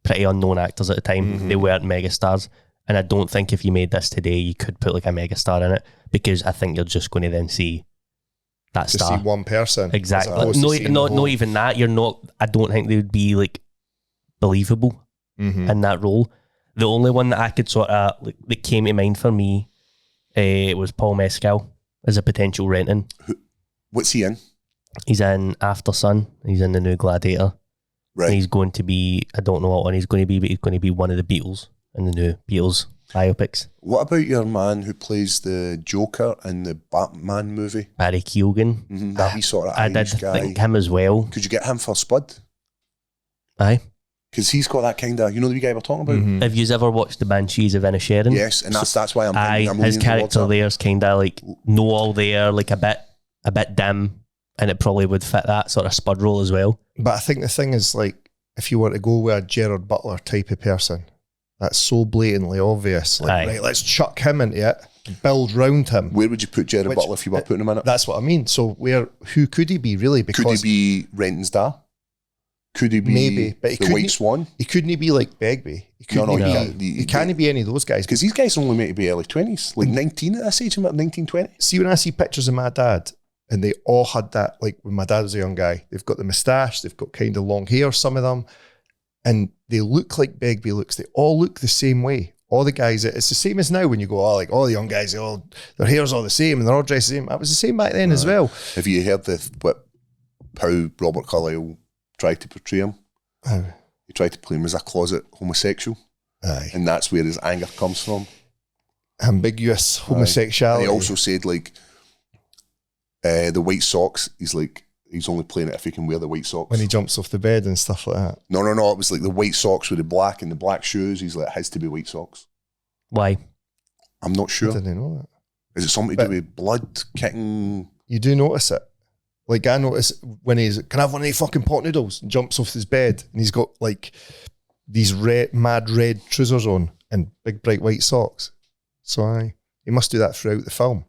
C: pretty unknown actors at the time. They weren't megastars. And I don't think if you made this today, you could put like a megastar in it, because I think you're just going to then see that
A: to
C: star.
A: See one person.
C: Exactly. Not even that. You're not, I don't think they would be like believable in that role. The only one that I could sort of, like, that came to mind for me was Paul Mescal as a potential Renton.
B: What's he in?
C: He's in After Sun. He's in the new Gladiator.
B: Right.
C: And he's going to be, I don't know what one he's going to be, but he's going to be one of the Beatles in the new Beatles biopics.
B: What about your man who plays the Joker in the Batman movie?
C: Barry Keoghan.
B: That wee sort of
C: I did
B: Irish guy.
C: think him as well.
B: Could you get him for Spud?
C: Aye.
B: Because he's got that kind of, you know the wee guy we're talking about?
C: Have you ever watched The Banshees of Inisherin?
B: Yes, and that's why I'm
C: Aye,
B: thinking I'm
C: his
B: leaning towards
C: character
B: that.
C: there's kind of like no all there, like a bit dim, and it probably would fit that sort of Spud role as well.
A: But I think the thing is, like, if you were to go with a Gerard Butler type of person, that's so blatantly obvious. Like,
C: Aye.
A: right, let's chuck him into it, build round him.
B: Where would you put Jared Butler if you were putting him in it?
A: That's what I mean. So who could he be really? Because
B: Could he be Renton's dad? Could he be
A: maybe, but
B: the White Swan?
A: He couldn't be like Begbie. He couldn't he can't be any of those guys.
B: Because these guys are only meant to be early 20s, like 19 at this age, about 19, 20.
A: See, when I see pictures of my dad, and they all had that, like when my dad was a young guy, they've got the moustache, they've got kind of long hair, some of them, and they look like Begbie looks. They all look the same way. All the guys, it's the same as now when you go, oh, like all the young guys, their hair's all the same and they're all dressed the same. That was the same back then as well.
B: Have you heard how Robert Carlyle tried to portray him? He tried to play him as a closet homosexual.
A: Aye.
B: And that's where his anger comes from.
A: Ambiguous homosexuality.
B: And he also said, like, the white socks, he's only playing it if he can wear the white socks.
A: When he jumps off the bed and stuff like that.
B: No, it was like the white socks with the black and the black shoes. He's like, it has to be white socks.
C: Why?
B: I'm not sure.
A: I didn't know that.
B: Is it something to do with blood kicking?
A: You do notice it. Like, I notice when can I have one of these fucking pot noodles? And jumps off his bed and he's got like these mad red trousers on and big bright white socks. So he must do that throughout the film.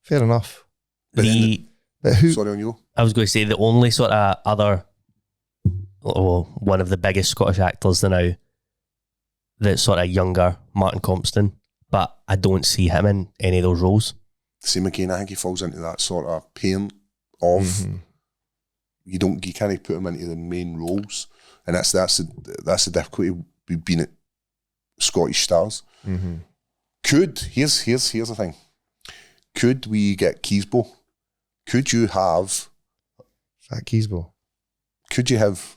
A: Fair enough. But who?
B: Sorry on you.
C: I was going to say the only sort of one of the biggest Scottish actors now that's sort of younger, Martin Compston, but I don't see him in any of those roles.
B: Same again, I think he falls into that sort of pain of you can't put him into the main roles, and that's the difficulty with being at Scottish stars. Here's the thing. Could we get Keysbo? Could you have
A: Fat Keysbo?
B: Could you have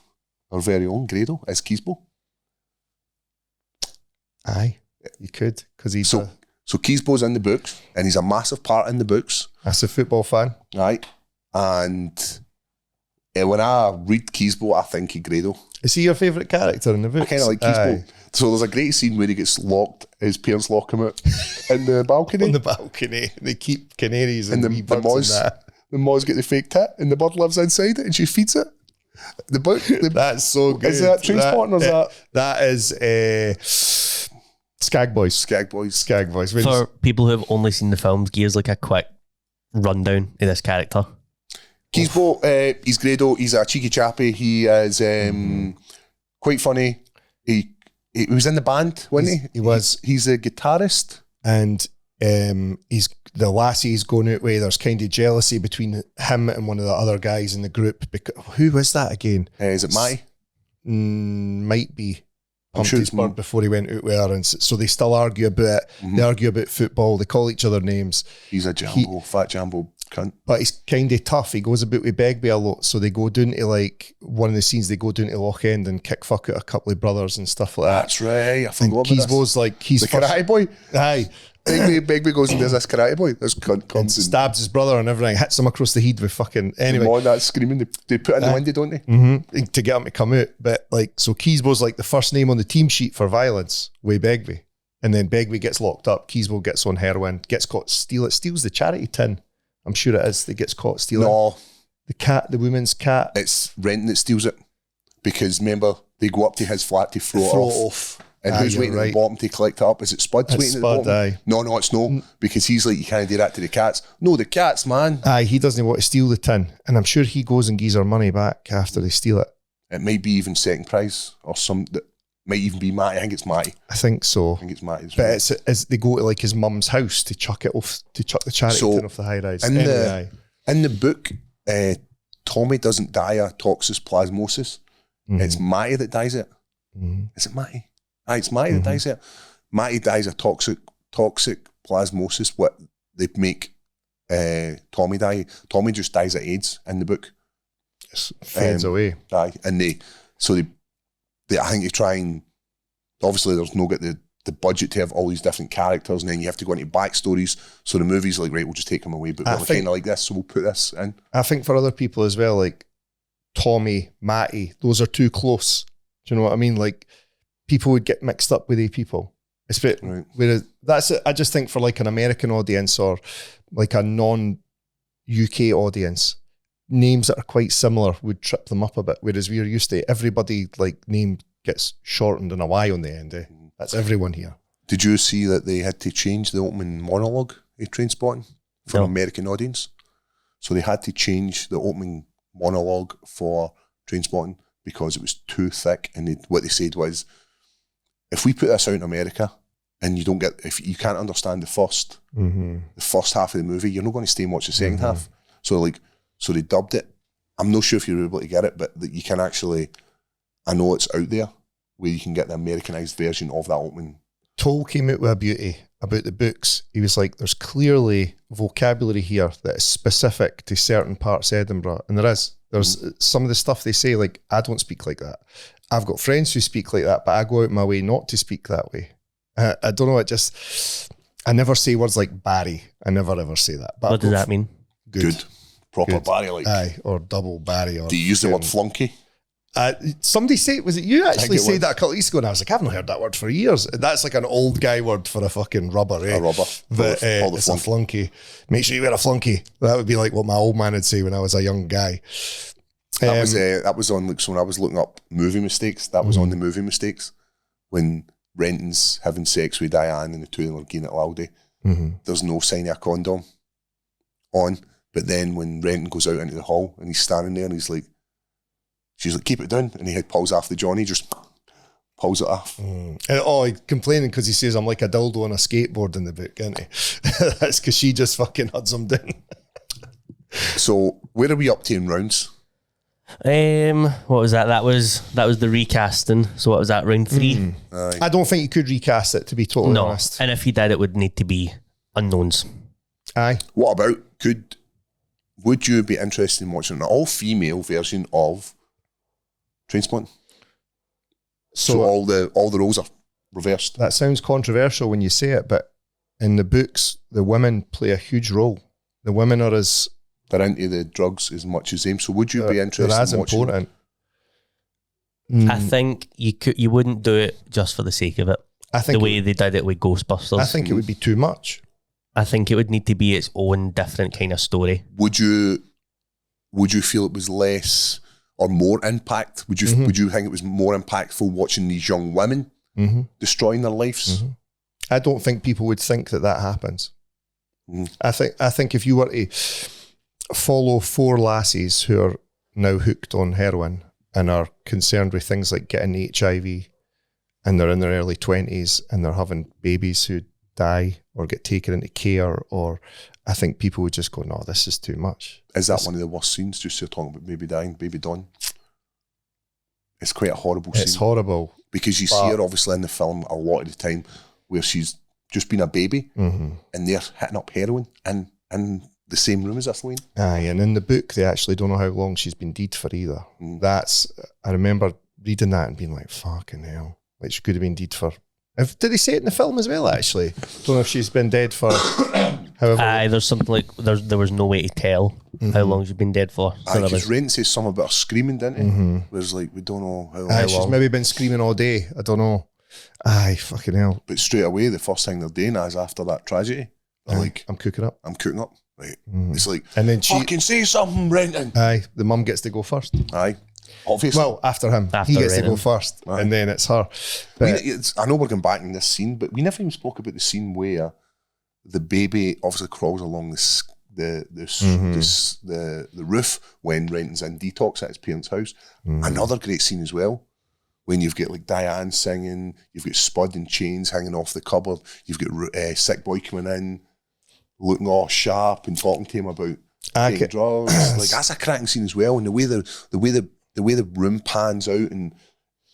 B: our very own Grado as Keysbo?
A: Aye, you could, because he's
B: so Keysbo's in the books, and he's a massive part in the books.
A: That's a football fan,
B: right? And when I read Keysbo, I think of Grado.
A: Is he your favourite character in the book?
B: I kind of like Keysbo. So there's a great scene where he gets locked, his parents lock him out in the balcony.
A: On the balcony. They keep canaries and wee
B: the
A: birds
B: moths.
A: and that.
B: The moths get the fake tit, and the bird lives inside it, and she feeds it.
A: That's so good.
B: Is that Trainspotting or is that?
A: That is Skag Boys.
B: Skag Boys.
C: For people who have only seen the films, give us like a quick rundown of this character.
B: Keysbo, he's Grado. He's a cheeky chappy. He is quite funny. He was in the band, wasn't he?
A: He was.
B: He's a guitarist.
A: And he's the lassie he's going out with. There's kind of jealousy between him and one of the other guys in the group. Who was that again?
B: Is it Matty?
A: Might be.
B: I'm sure it's
A: bird before he went out with her, and so they still argue about it. They argue about football. They call each other names.
B: He's a fat jambo cunt.
A: But he's kind of tough. He goes about with Begbie a lot. So they go down to, like, one of the scenes, they go down to Loch End and kick fuck at a couple of brothers and stuff like that.
B: That's right. I forgot about
A: Keysbo's like, he's
B: the karate boy.
A: Aye.
B: Begbie goes and does this karate boy. This cunt
A: And
B: comes
A: stabs his brother and everything, hits him across the head with fucking, anyway.
B: All that screaming, they put in the window, don't they?
A: To get him to come out. But like, so Keysbo's like the first name on the team sheet for violence with Begbie. And then Begbie gets locked up. Keysbo gets on heroin, gets caught steals the charity tin. I'm sure it is. That gets caught stealing.
B: No.
A: The woman's cat.
B: It's Renton that steals it. Because remember, they go up to his flat to throw it off. And who's waiting at the bottom to collect it up? Is it Spud's waiting at the bottom?
A: Aye.
B: No, it's no. Because he's like, you can't do that to the cats. No, the cats, man.
A: Aye, he doesn't want to steal the tin. And I'm sure he goes and gives her money back after they steal it.
B: It might be even second prize or some that might even be Matty. I think it's Matty.
A: I think so.
B: I think it's Matty.
A: But it's they go to like his mum's house to chuck the charity tin off the high rise.
B: In the book, Tommy doesn't die of toxoplasmosis. It's Matty that dies it. Is it Matty? Aye, it's Matty that dies it. Matty dies of toxic plasmosis. What they make Tommy die. Tommy just dies of AIDS in the book.
A: Just fades away.
B: Aye, and I think they try and obviously there's no get the the budget to have all these different characters, and then you have to go into backstories. So the movie's like, right, we'll just take them away, but we're kind of like this, so we'll put this in.
A: I think for other people as well, like Tommy, Matty, those are too close. Do you know what I mean? Like people would get mixed up with the people. Right. Whereas that's it. I just think for like an American audience or like a non-UK audience, names that are quite similar would trip them up a bit. Whereas we're used to everybody like name gets shortened and a Y on the end. That's everyone here.
B: Did you see that they had to change the opening monologue of Trainspotting for an American audience? So they had to change the opening monologue for Trainspotting because it was too thick. And what they said was, if we put this out in America and if you can't understand the first half of the movie, you're not going to stay and watch the second half. So they dubbed it. I'm not sure if you're able to get it, but that you can actually, I know it's out there, where you can get the Americanized version of that opening. Toll
A: came out with a beauty about the books. He was like, there's clearly vocabulary here that is specific to certain parts of Edinburgh. And there's some of the stuff they say, like, I don't speak like that. I've got friends who speak like that, but I go out my way not to speak that way. I don't know, I never say words like Barry. I never ever say that. But
C: what does that mean?
B: Good. Proper good. Barry, like.
A: Aye, or double Barry. Or
B: do you use the word flunky?
A: Somebody say, was it you actually said that a couple of weeks ago? And I was like, I've not heard that word for years. That's like an old guy word for a fucking rubber, eh?
B: A rubber.
A: But it's flunky. A flunky. Make sure you wear a flunky. That would be like what my old man would say when I was a young guy.
B: That was on, like, so when I was looking up movie mistakes, that was on the movie mistakes. When Renton's having sex with Diane and the two of them are getting it loudy, there's no sign of a condom on. But then when Renton goes out into the hall and he's standing there and she's like, keep it down. And he pulls off the Johnny, just pulls it off.
A: He's complaining because he says, I'm like a dildo on a skateboard in the book, isn't he? That's because she just fucking huds him down.
B: So where are we up to in rounds?
C: What was that? That was the recasting. So what was that, round 3?
A: I don't think you could recast it, to be totally honest.
C: And if you did, it would need to be unknowns.
A: Aye.
B: What about, would you be interested in watching an all-female version of Trainspotting? So all the roles are reversed.
A: That sounds controversial when you say it, but in the books, the women play a huge role. The women are
B: they're into the drugs as much as them. So would you be interested in watching?
A: Important.
C: I think you wouldn't do it just for the sake of it.
A: I think
C: the way they did it with Ghostbusters.
A: I think it would be too much.
C: I think it would need to be its own different kind of story.
B: Would you feel it was less or more impact? Would you think it was more impactful watching these young women destroying their lives?
A: I don't think people would think that happens. I think if you were to follow 4 lassies who are now hooked on heroin and are concerned with things like getting HIV, and they're in their early 20s and they're having babies who die or get taken into care, or I think people would just go, no, this is too much.
B: Is that one of the worst scenes, just you're talking about baby dying, baby Dawn? It's quite a horrible scene.
A: It's horrible.
B: Because you see her obviously in the film a lot of the time where she's just been a baby and they're hitting up heroin in the same room as this lane.
A: Aye, and in the book they actually don't know how long she's been dead for either. I remember reading that and being like, fucking hell. Like, she could have been dead for... Did they say it in the film as well, actually? Don't know if she's been dead for however...
C: Aye, there's something like... There was no way to tell how long she's been dead for.
B: Aye, because Rent says something about her screaming, didn't he? Whereas, like, we don't know how long.
A: Aye, she's maybe been screaming all day. I don't know. Aye, fucking hell.
B: But straight away, the first thing they're doing is after that tragedy, they're like...
A: I'm cooking up.
B: Right. It's like,
A: and then she
B: fucking say something, Renton.
A: Aye, the mum gets to go first.
B: Aye. Obviously.
A: Well, after him. He gets to go first.
B: Aye.
A: And then it's her. But
B: I know we're going back in this scene, but we never even spoke about the scene where the baby obviously crawls along the roof when Renton's in detox at his parents' house. Another great scene as well, when you've got like Diane singing, you've got Spud and Chains hanging off the cupboard, you've got Sick Boy coming in, looking all sharp and talking to him about taking drugs. Like, that's a cracking scene as well, and the way the room pans out and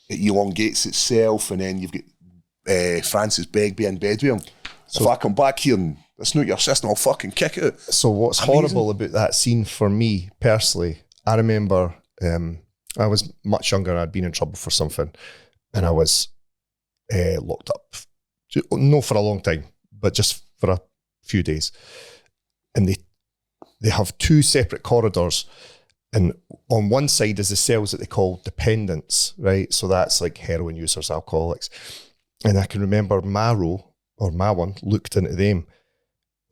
B: it elongates itself, and then you've got Francis Begbie in bed with him. So if I come back here and that's not your system, I'll fucking kick it.
A: So what's horrible about that scene for me personally, I remember I was much younger and I'd been in trouble for something, and I was locked up No, for a long time, but just for a few days. And they have 2 separate corridors. And on one side is the cells that they call dependents, right? So that's like heroin users, alcoholics. And I can remember my one looked into them,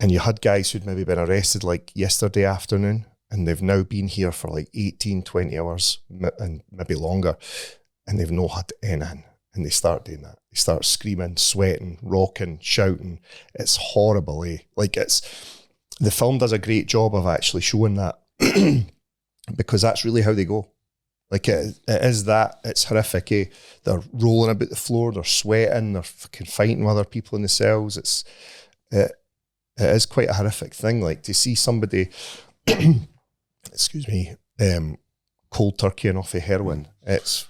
A: and you had guys who'd maybe been arrested like yesterday afternoon, and they've now been here for like 18, 20 hours and maybe longer, and they've not had anything. And they start doing that. They start screaming, sweating, rocking, shouting. It's horrible, eh? Like the film does a great job of actually showing that because that's really how they go. Like it is that, it's horrific, eh? They're rolling about the floor, they're sweating, they're fucking fighting with other people in the cells. It is quite a horrific thing. Like to see somebody, excuse me, cold turkeying off of heroin, it's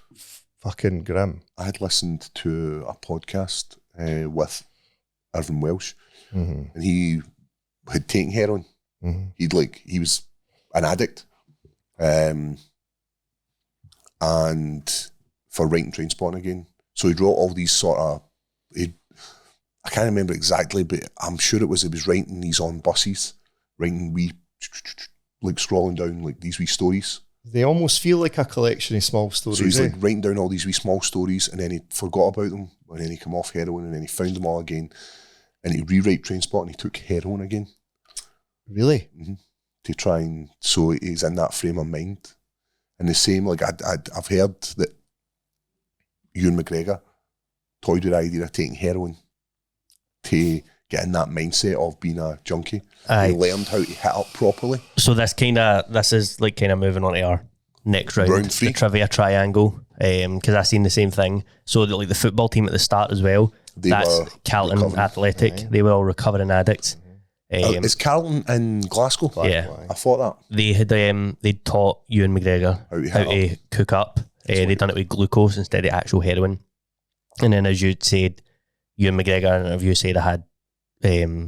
A: fucking grim.
B: I had listened to a podcast with Irvin Welsh, and he had taken heroin. He was an addict, and for writing Trainspotting again. So he wrote all these sort of, I can't remember exactly, but I'm sure he was writing these on buses, writing like scrolling down like these wee stories.
A: They almost feel like a collection of small stories.
B: So he's like writing down all these wee small stories, and then he forgot about them, and then he came off heroin, and then he found them all again, and he rewrite Trainspotting, and he took heroin again.
A: Really?
B: To try and, so he's in that frame of mind. And the same, like I've heard that Ewan McGregor toyed with the idea of taking heroin to get in that mindset of being a junkie. He learned how to hit up properly.
C: So this is like kind of moving on to our next round
B: 3,
C: the trivia triangle, because I seen the same thing. So like the football team at the start as well, that's Carlton Athletic.
A: Right.
C: They were all recovering addicts.
B: Is Carlton in Glasgow?
C: Yeah,
B: I thought that.
C: They had they taught Ewan McGregor how to cook up. They done it with glucose instead of actual heroin. And then, as you said, Ewan McGregor in an interview said I had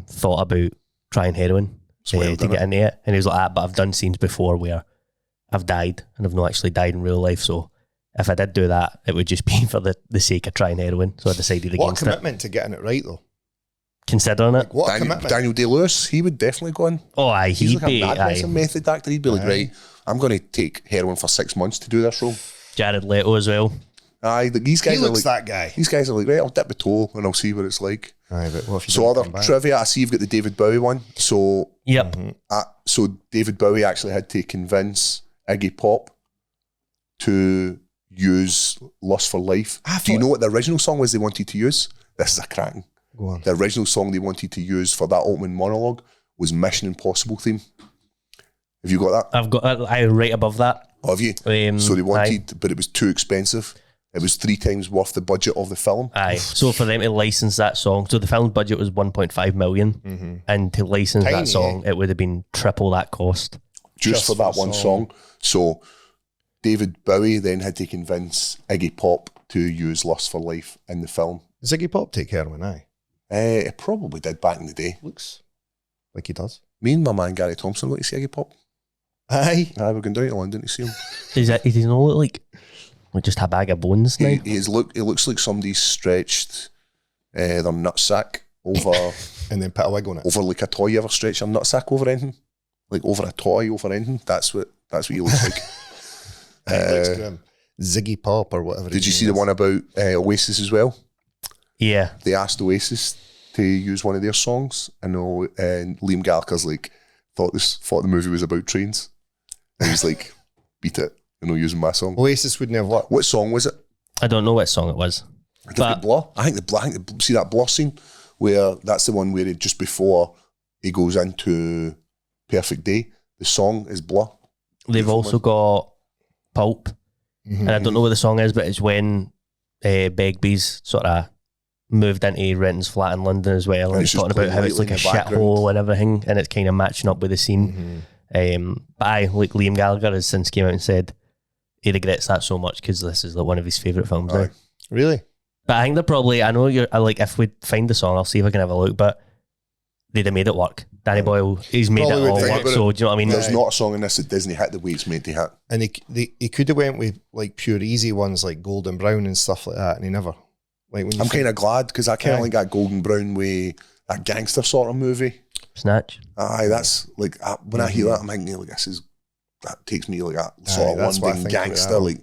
C: thought about trying heroin to get into it, and he was like, but I've done scenes before where I've died and I've not actually died in real life, so if I did do that, it would just be for the sake of trying heroin. So I decided against it.
A: What a commitment to getting it right, though.
C: Considering it.
A: Like, what a commitment.
B: Daniel Day-Lewis, he would definitely go in.
C: Oh, aye,
B: He's
C: he'd
B: like
C: be
B: a madness method actor. He'd be like, right, I'm going to take heroin for 6 months to do this role.
C: Jared Leto as well.
B: Aye, these guys
A: He
B: are
A: looks
B: like,
A: that guy.
B: These guys are like, right, I'll dip the toe and I'll see what it's like.
A: Aye, but what if you
B: So
A: don't
B: other
A: come back?
B: trivia, I see you've got the David Bowie one. So
C: Yep.
B: so David Bowie actually had to convince Iggy Pop to use Lust for Life. Do you know what the original song was they wanted to use? This is a cracking.
A: Go on.
B: The original song they wanted to use for that opening monologue was Mission Impossible theme. Have you got that?
C: I've got I right above that.
B: Oh, have you? So they wanted, but it was too expensive. It was 3 times worth the budget of the film.
C: Aye. So for them to license that song, so the film's budget was 1.5 million, and to license
A: Tiny,
C: that song, it would have been triple that cost.
B: Just for that one song. So David Bowie then had to convince Iggy Pop to use Lust for Life in the film.
A: Does Iggy Pop take heroin? Aye.
B: It probably did back in the day.
A: Looks like he does.
B: Me and my man Gary Thompson went to see Iggy Pop.
A: Aye.
B: Aye, we're going down to London to see him.
C: Does he not look like just a bag of bones now?
B: He looks like somebody's stretched their nutsack over
A: And then put a wig on it.
B: over like a toy. You ever stretch your nutsack over anything? Like over a toy, over anything? That's what he looks like.
A: It looks grim. Ziggy Pop or whatever.
B: Did you see the one about Oasis as well?
C: Yeah.
B: They asked Oasis to use one of their songs, and Liam Gallagher's like thought the movie was about trains, and he's like, beat it, using my song.
A: Oasis wouldn't have what?
B: What song was it?
C: I don't know what song it was.
B: But Blur. I think the see that Blur scene where that's the one where he, just before he goes into Perfect Day, the song is Blur.
C: They've also got Pulp, and I don't know what the song is, but it's when Begbie's sort of moved into Renton's flat in London as well, and he's talking about how it's like a shithole and everything, and it's kind of matching up with the scene. But like Liam Gallagher has since came out and said he regrets that so much because this is like one of his favourite films now.
A: Really?
C: But I think they're probably, I know you're like, if we find the song, I'll see if I can have a look, but they'd have made it work. Danny Boyle, he's made
A: Probably
C: it all
A: would
C: work,
A: think
C: so do you know what I mean?
B: There's not a song in this that doesn't hit the way it's meant to hit.
A: And he could have went with like pure easy ones like Golden Brown and stuff like that, and he never. Like when
B: I'm kind of glad because I kind of like that Golden Brown way, that gangster sort of movie.
C: Snatch.
B: Aye, that's like when I hear that, I'm thinking like that takes me like that sort of London gangster, like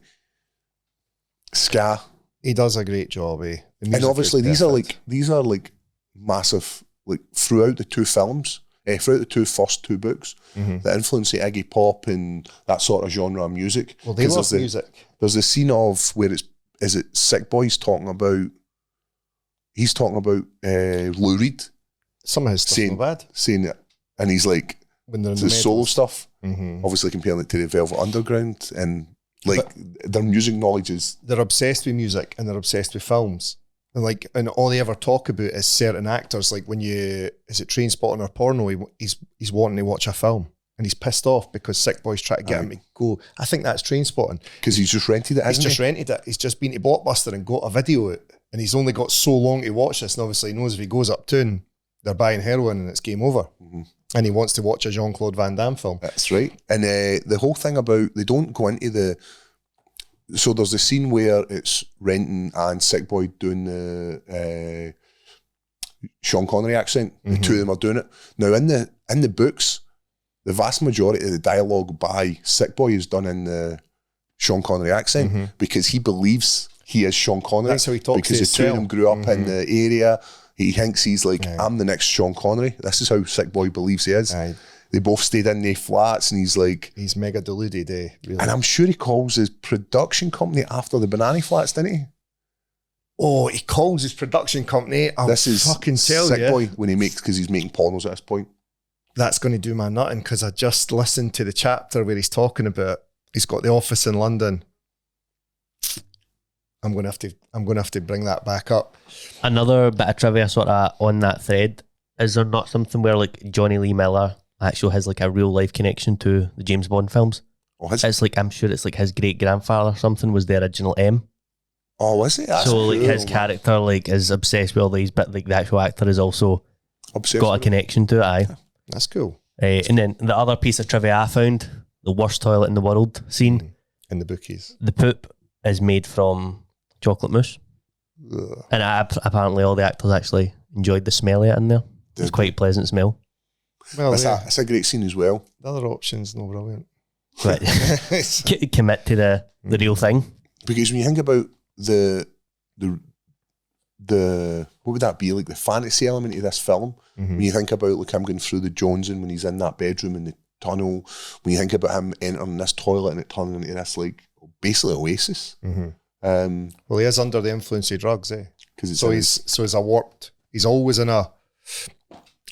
B: ska.
A: He does a great job, eh?
B: And obviously these are like massive, like throughout the two films, throughout the first two books, the influence of Iggy Pop and that sort of genre of music.
A: Well, they love music.
B: There's the scene of where is it Sick Boy's talking about, he's talking about Lou Reed.
A: Some of his stuff's not bad.
B: Saying it, and he's like,
A: when they're in
B: the solo stuff, obviously comparing it to the Velvet Underground, and like their music knowledge is...
A: They're obsessed with music and they're obsessed with films. And all they ever talk about is certain actors, like when is it Trainspotting or Porno, he's wanting to watch a film and he's pissed off because Sick Boy's trying to get him to go. I think that's Trainspotting.
B: Because he's just rented it,
A: rented it. He's just been to Blockbuster and got a video out, and he's only got so long to watch this, and obviously he knows if he goes uptown, they're buying heroin and it's game over. And he wants to watch a Jean-Claude Van Damme film.
B: That's right. And the whole thing about, they don't go into the... So there's the scene where it's Renton and Sick Boy doing the Sean Connery accent. The two of them are doing it. Now in the books, the vast majority of the dialogue by Sick Boy is done in the Sean Connery accent because he believes he is Sean Connery.
A: That's how he talks
B: because the two of them grew up in the area. He thinks he's like, I'm the next Sean Connery. This is how Sick Boy believes he is.
A: Aye.
B: They both stayed in their flats, and he's like...
A: He's mega deluded, really.
B: And I'm sure he calls his production company after the Banana Flats, didn't he?
A: Oh, he calls his production company.
B: This is
A: fucking tell
B: Sick
A: you.
B: Boy when he makes, because he's making pornos at this point.
A: That's going to do my nutting, because I just listened to the chapter where he's talking about he's got the office in London. I'm going to have to bring that back up.
C: Another bit of trivia sort of on that thread, is there not something where like Johnny Lee Miller actually has like a real life connection to the James Bond films?
B: Oh,
C: it's like, I'm sure it's like his great grandfather or something was the original M.
B: Oh, is it? That's
C: so like
B: cool.
C: His character like is obsessed with all these, but like the actual actor is also got a connection to it. Aye,
A: that's cool.
C: And then the other piece of trivia I found, the worst toilet in the world scene
A: in the bookies. The
C: poop is made from chocolate mousse. Ugh. And apparently all the actors actually enjoyed the smell of it in there. It's quite a pleasant smell.
A: Well,
B: that's a great scene as well.
A: The other option's no brilliant.
C: Right. Commit to the real thing.
B: Because when you think about the what would that be, like the fantasy element of this film, when you think about like him going through the Jonesing when he's in that bedroom in the tunnel, when you think about him entering this toilet and it turning into this like basically oasis.
A: Well, he is under the influence of drugs, eh? He's always in a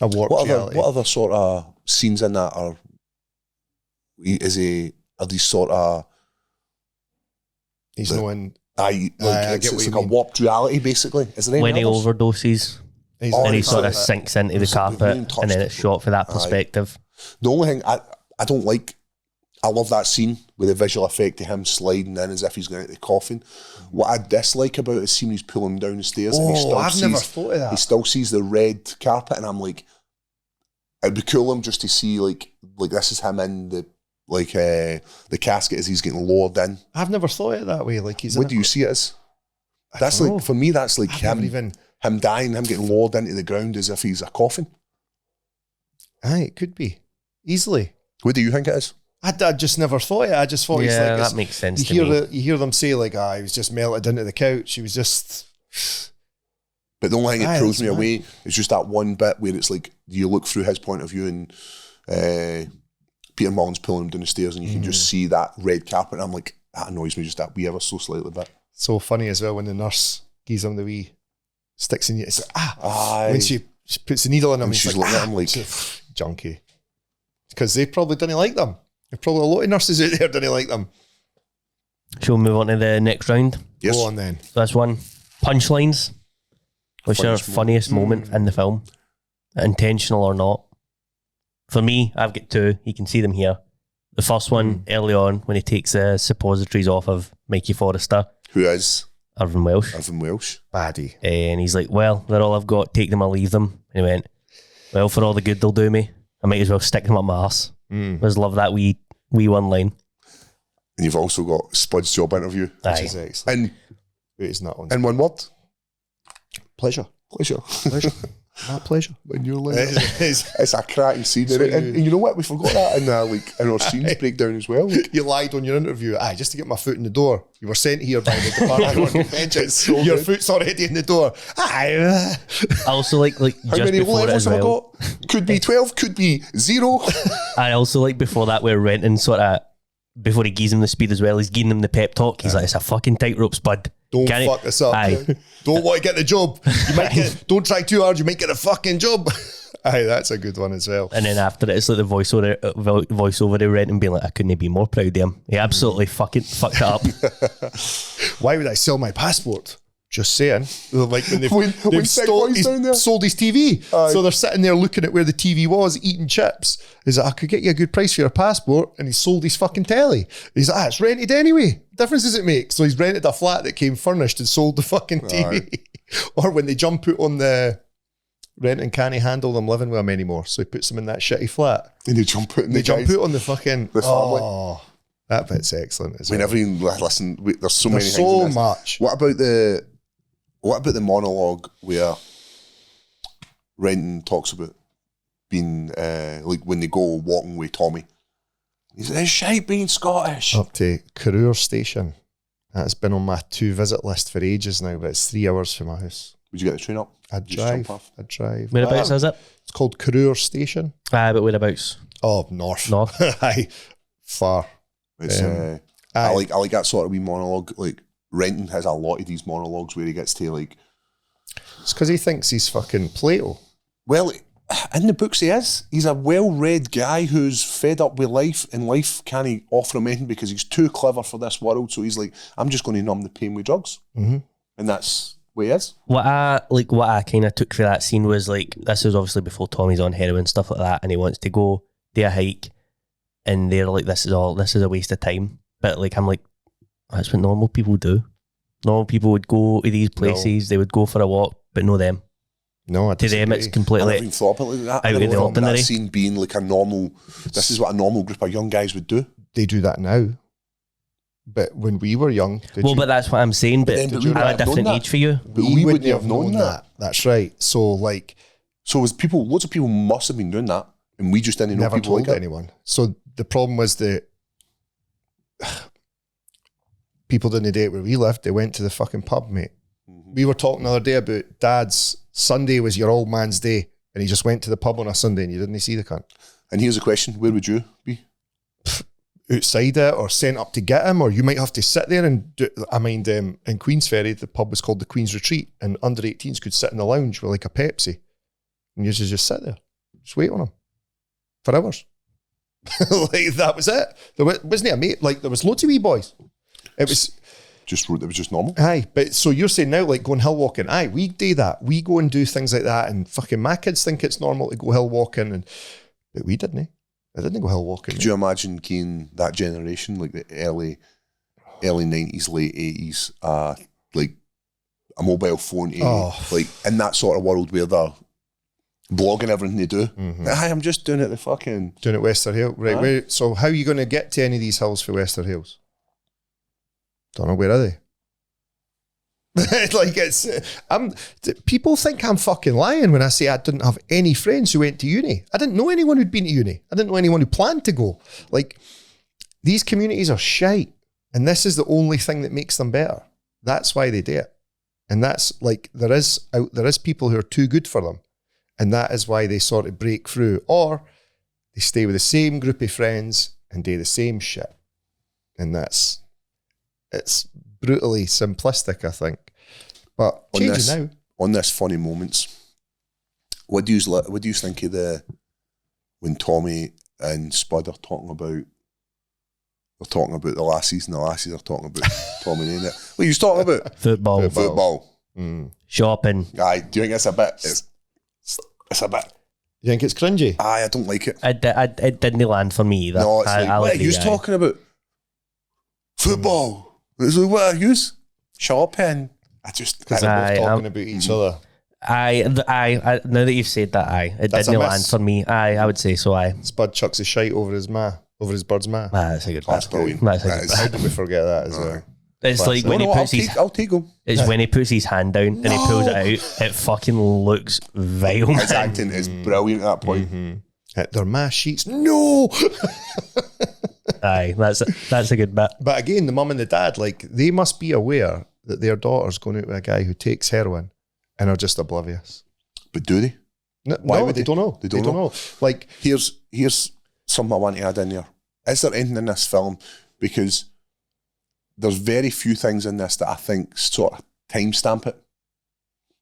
A: warped reality.
B: What other sort of scenes in that are these sort of...
A: He's knowing...
B: It's like a warped reality, basically. Is there any
C: when he
B: others?
C: overdoses and he sort of sinks into the carpet and then it's shot for that perspective.
B: The only thing I don't like, I love that scene with the visual effect of him sliding in as if he's going into the coffin. What I dislike about it is seeing he's pulling him down the stairs. And
A: never thought of that.
B: He still sees the red carpet, and I'm like, it'd be cool him just to see like this is him in the casket as he's getting lowered in.
A: I've never thought of it that way. Like he's.
B: What do you see it as? That's like, for me, that's like him dying, him getting lowered into the ground as if he's a coffin.
A: Aye, it could be easily.
B: What do you think it is?
A: I just never thought it. I just thought he's like...
C: that makes sense
A: to me. You hear them say like, he was just melted into the couch. He was just...
B: But the only thing that pulls me away is just that one bit where it's like, you look through his point of view and Peter Mullen's pulling him down the stairs and you can just see that red carpet. And I'm like, that annoys me just that wee ever so slightly bit.
A: So funny as well when the nurse gives him the wee sticks in you. It's like, when she puts the needle in him
B: and she's looking at him like...
A: junkie. Because they probably didn't like them. There's probably a lot of nurses out there didn't like them.
C: Shall we move on to the next round?
B: Yes.
A: Go on then.
C: This one, Punchlines, which are funniest moment in the film, intentional or not. For me, I've got two. You can see them here. The first one, early on, when he takes the suppositories off of Mikey Forrester.
B: Who is?
C: Irvin Welsh.
A: Baddie.
C: And he's like, well, they're all I've got. Take them or leave them. And he went, well, for all the good they'll do me, I might as well stick them up my arse. I just love that wee one line.
B: And you've also got Spud's job interview.
A: Which is excellent.
B: And
A: it's not on.
B: In one word? Pleasure.
A: My pleasure.
B: When you're like,
A: It's-
B: it's a cracking scene. And you know what? We forgot that in our scenes breakdown as well. Like,
A: You lied on your interview. Just to get my foot in the door. You were sent here by the Department of Conventions.
B: so
A: Your
B: good.
A: foot's already in the door.
C: I also like
B: how
C: just
B: many
C: before it
B: levels
C: as
B: have I
C: well.
B: got? Could be 12, could be 0.
C: I also like before that we're renting sort of before he gives him the speed as well. He's giving him the pep talk. He's like, it's a fucking tightrope, spud.
A: Don't
C: Can
A: fuck this up.
C: Aye.
A: Don't want to get the job. You might get. Don't try too hard. You might get the fucking job. Aye, that's a good one as well.
C: And then after it, it's like the voiceover they rent and being like, I couldn't be more proud of him. He absolutely fucking fucked it up.
A: Why would I sell my passport? Just saying. Like when
B: When Sick Boy's down there.
A: sold his TV.
B: Aye.
A: So they're sitting there looking at where the TV was, eating chips. He's like, I could get you a good price for your passport. And he sold his fucking telly. He's like, it's rented anyway. What difference does it make? So he's rented a flat that came furnished and sold the fucking TV. Or when they jump out on the rent and can't handle them living with him anymore. So he puts them in that shitty flat.
B: And they jump out and
A: They jump out on the fucking...
B: the family.
A: Oh, that bit's excellent as well.
B: Whenever you listen, there's so many
A: There's
B: things. in
A: so
B: this.
A: much.
B: What about the monologue where Renton talks about being like when they go walking with Tommy? He says, "It's shite being Scottish."
A: Up to Career Station. That's been on my to visit list for ages now, but it's 3 hours from my house.
B: Would you get the train up?
A: I'd
B: Just jump
A: drive.
B: off?
A: I'd drive.
C: Whereabouts is it?
A: It's called Career Station.
C: But whereabouts?
A: Oh, north.
C: North.
A: Aye, far.
B: It's
A: Aye.
B: I like that sort of wee monologue. Like Renton has a lot of these monologues where he gets to like,
A: It's because he thinks he's fucking Plato.
B: well, in the books he is. He's a well-read guy who's fed up with life, and life can't offer him anything because he's too clever for this world. So he's like, I'm just going to numb the pain with drugs, and that's what he is.
C: What I kind of took for that scene was like, this is obviously before Tommy's on heroin, stuff like that, and he wants to go do a hike, and they're like, this is a waste of time. But like, I'm like, that's what normal people do. Normal people would go to these places, they would go for a walk, but no them.
A: No, I
C: To them, it's
B: I
C: completely
B: never even thought about it like that.
C: out
B: I
C: of
B: never
C: the
B: thought about
C: ordinary.
B: that scene being like a normal. This is what a normal group of young guys would do.
A: They do that now. But when we were young,
C: but that's what I'm saying. But
B: then
C: I'm
B: we wouldn't
C: a
B: have known
C: different
B: that.
C: age for you.
B: But we wouldn't have known that.
A: That's right. So like,
B: So loads of people must have been doing that, and we just didn't know
A: never
B: people
A: told
B: like it.
A: anyone. So the problem was that people didn't do it where we lived. They went to the fucking pub, mate. We were talking the other day about Dad's Sunday was your old man's day, and he just went to the pub on a Sunday and you didn't see the cunt.
B: And here's a question: where would you be?
A: Outside it or sent up to get him, or you might have to sit there and do, I mind in Queensferry, the pub was called the Queen's Retreat, and under 18s could sit in the lounge with like a Pepsi and you just sit there, just wait on them for hours. Like that was it. There wasn't a mate, like there was loads of wee boys. It was
B: just normal.
A: aye, but so you're saying now like going hill walking, aye, we do that, we go and do things like that, and fucking my kids think it's normal to go hill walking, but we didn't. I didn't go hill walking.
B: Could you imagine being that generation, like the early 90s, late 80s, like a mobile phone age, like in that sort of world where they're blogging everything they do? Aye, I'm just doing it the fucking...
A: Doing it Wester Hill. Right, so how are you going to get to any of these hills for Wester Hills? Don't know, where are they? Like people think I'm fucking lying when I say I didn't have any friends who went to uni. I didn't know anyone who'd been to uni. I didn't know anyone who planned to go. Like, these communities are shite, and this is the only thing that makes them better. That's why they do it. And that's like, there is people who are too good for them, and that is why they sort of break through, or they stay with the same group of friends and do the same shit. And it's brutally simplistic, I think. But changing now.
B: On this funny moments, what do you think of when Tommy and Spud are talking about the lassies, and the lassies are talking about Tommy and it? What are you talking about?
C: Football. Shopping.
B: Aye, do you think it's a bit? It's a bit.
A: You think it's cringy?
B: Aye, I don't like it.
C: It didn't land for me either.
B: No, it's like, what are you talking about? Football. It's like, what are you? Shopping.
A: Because they're both talking about each other.
C: I now that you've said that, it
A: That's
C: didn't
A: a
C: land
A: miss.
C: for me. I would say so.
A: Spud chucks his shite over his bird's ma.
C: That's a good
B: That's
C: one.
B: brilliant.
C: That's a
B: That
C: good
B: is-
A: How did we forget that as well?
C: It's like when
B: I'll take him.
C: It's when he puts his hand down and he pulls it out. It fucking looks vile.
B: His acting is brilliant at that point.
A: They're my sheets. No.
C: Aye, that's a good bit.
A: But again, the mum and the dad, like, they must be aware that their daughter's going out with a guy who takes heroin and are just oblivious.
B: But do they?
A: Why would they? Don't know.
B: They don't know.
A: Like,
B: here's something I want to add in there. Is there anything in this film? Because there's very few things in this that I think sort of timestamp it,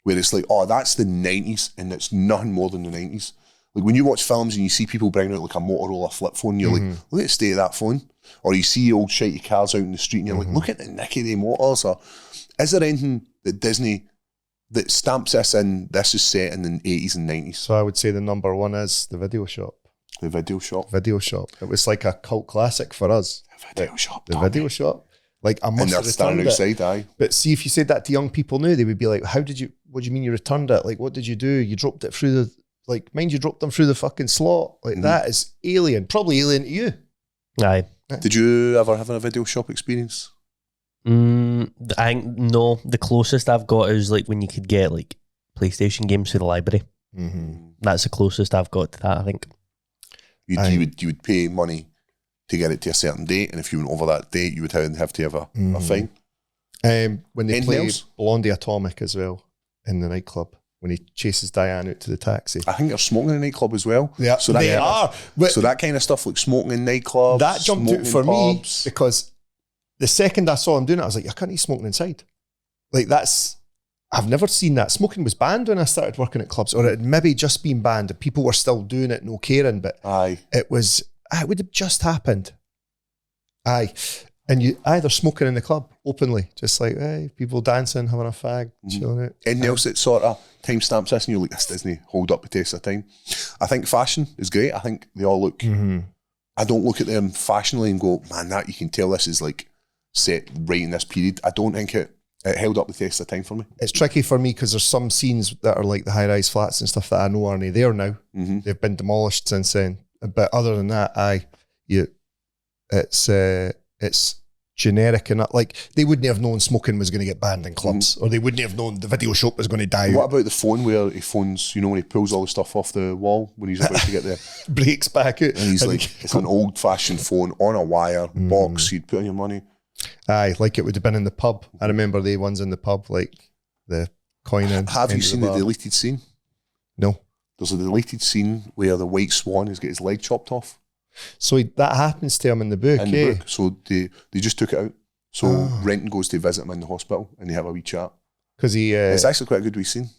B: where it's like, oh, that's the 90s, and it's nothing more than the 90s. Like when you watch films and you see people bringing out like a Motorola flip phone, you're like, look at the state of that phone. Or you see old shitey cars out in the street and you're like, look at the nick of the motors. Or is there anything that Disney that stamps this in, this is set in the 80s and 90s?
A: So I would say the number one is The Video Shop.
B: The Video Shop.
A: Video Shop. It was like a cult classic for us.
B: The Video Shop.
A: The Video Shop. Like, I must
B: and they're
A: have
B: standing
A: returned it.
B: outside, aye.
A: But see, if you said that to young people now, they would be like, what do you mean you returned it? Like, what did you do? You dropped it through the, like, mind you dropped them through the fucking slot. Like, that is alien. Probably alien to you.
C: Aye.
B: Did you ever have a Video Shop experience?
C: No. The closest I've got is like when you could get like PlayStation games through the library. That's the closest I've got to that, I think.
B: You would pay money to get it to a certain date, and if you went over that date, you would have to have a fine.
A: When they
B: Anything
A: play
B: else?
A: Blondie Atomic as well in the nightclub, when he chases Diane out to the taxi.
B: I think they're smoking in the nightclub as well.
A: Yeah,
B: so that
A: they are. But
B: so that kind of stuff, like smoking in nightclubs,
A: that jumped out
B: smoking
A: for
B: in
A: me
B: pubs.
A: because the second I saw him doing it, I was like, I can't eat smoking inside. Like, I've never seen that. Smoking was banned when I started working at clubs, or it had maybe just been banned and people were still doing it, no caring, but
B: Aye.
A: it would have just happened. Aye. And they're smoking in the club openly, just like, hey, people dancing, having a fag, chilling out.
B: Anything else that sort of timestamps this and you're like, this doesn't hold up the test of time? I think fashion is great. I think they all look, I don't look at them fashionably and go, man, that you can tell this is like set right in this period. I don't think it held up the test of time for me.
A: It's tricky for me because there's some scenes that are like the high-rise flats and stuff that I know aren't there now. They've been demolished since then. But other than that, it's generic enough. Like, they wouldn't have known smoking was going to get banned in clubs, or they wouldn't have known the video shop was going to die.
B: What about the phone where he phones, when he pulls all the stuff off the wall when he's about to get there?
A: Breaks back out.
B: And he's like, it's an old-fashioned phone on a wire box you'd put on your money.
A: Aye, like it would have been in the pub. I remember the ones in the pub, like the coin in.
B: Have you seen the deleted scene?
A: No.
B: There's a deleted scene where the White Swan has got his leg chopped off.
A: So that happens to him in the book,
B: In the book. So they just took it out. So Renton goes to visit him in the hospital and they have a wee chat.
A: Because
B: it's actually quite a good wee scene.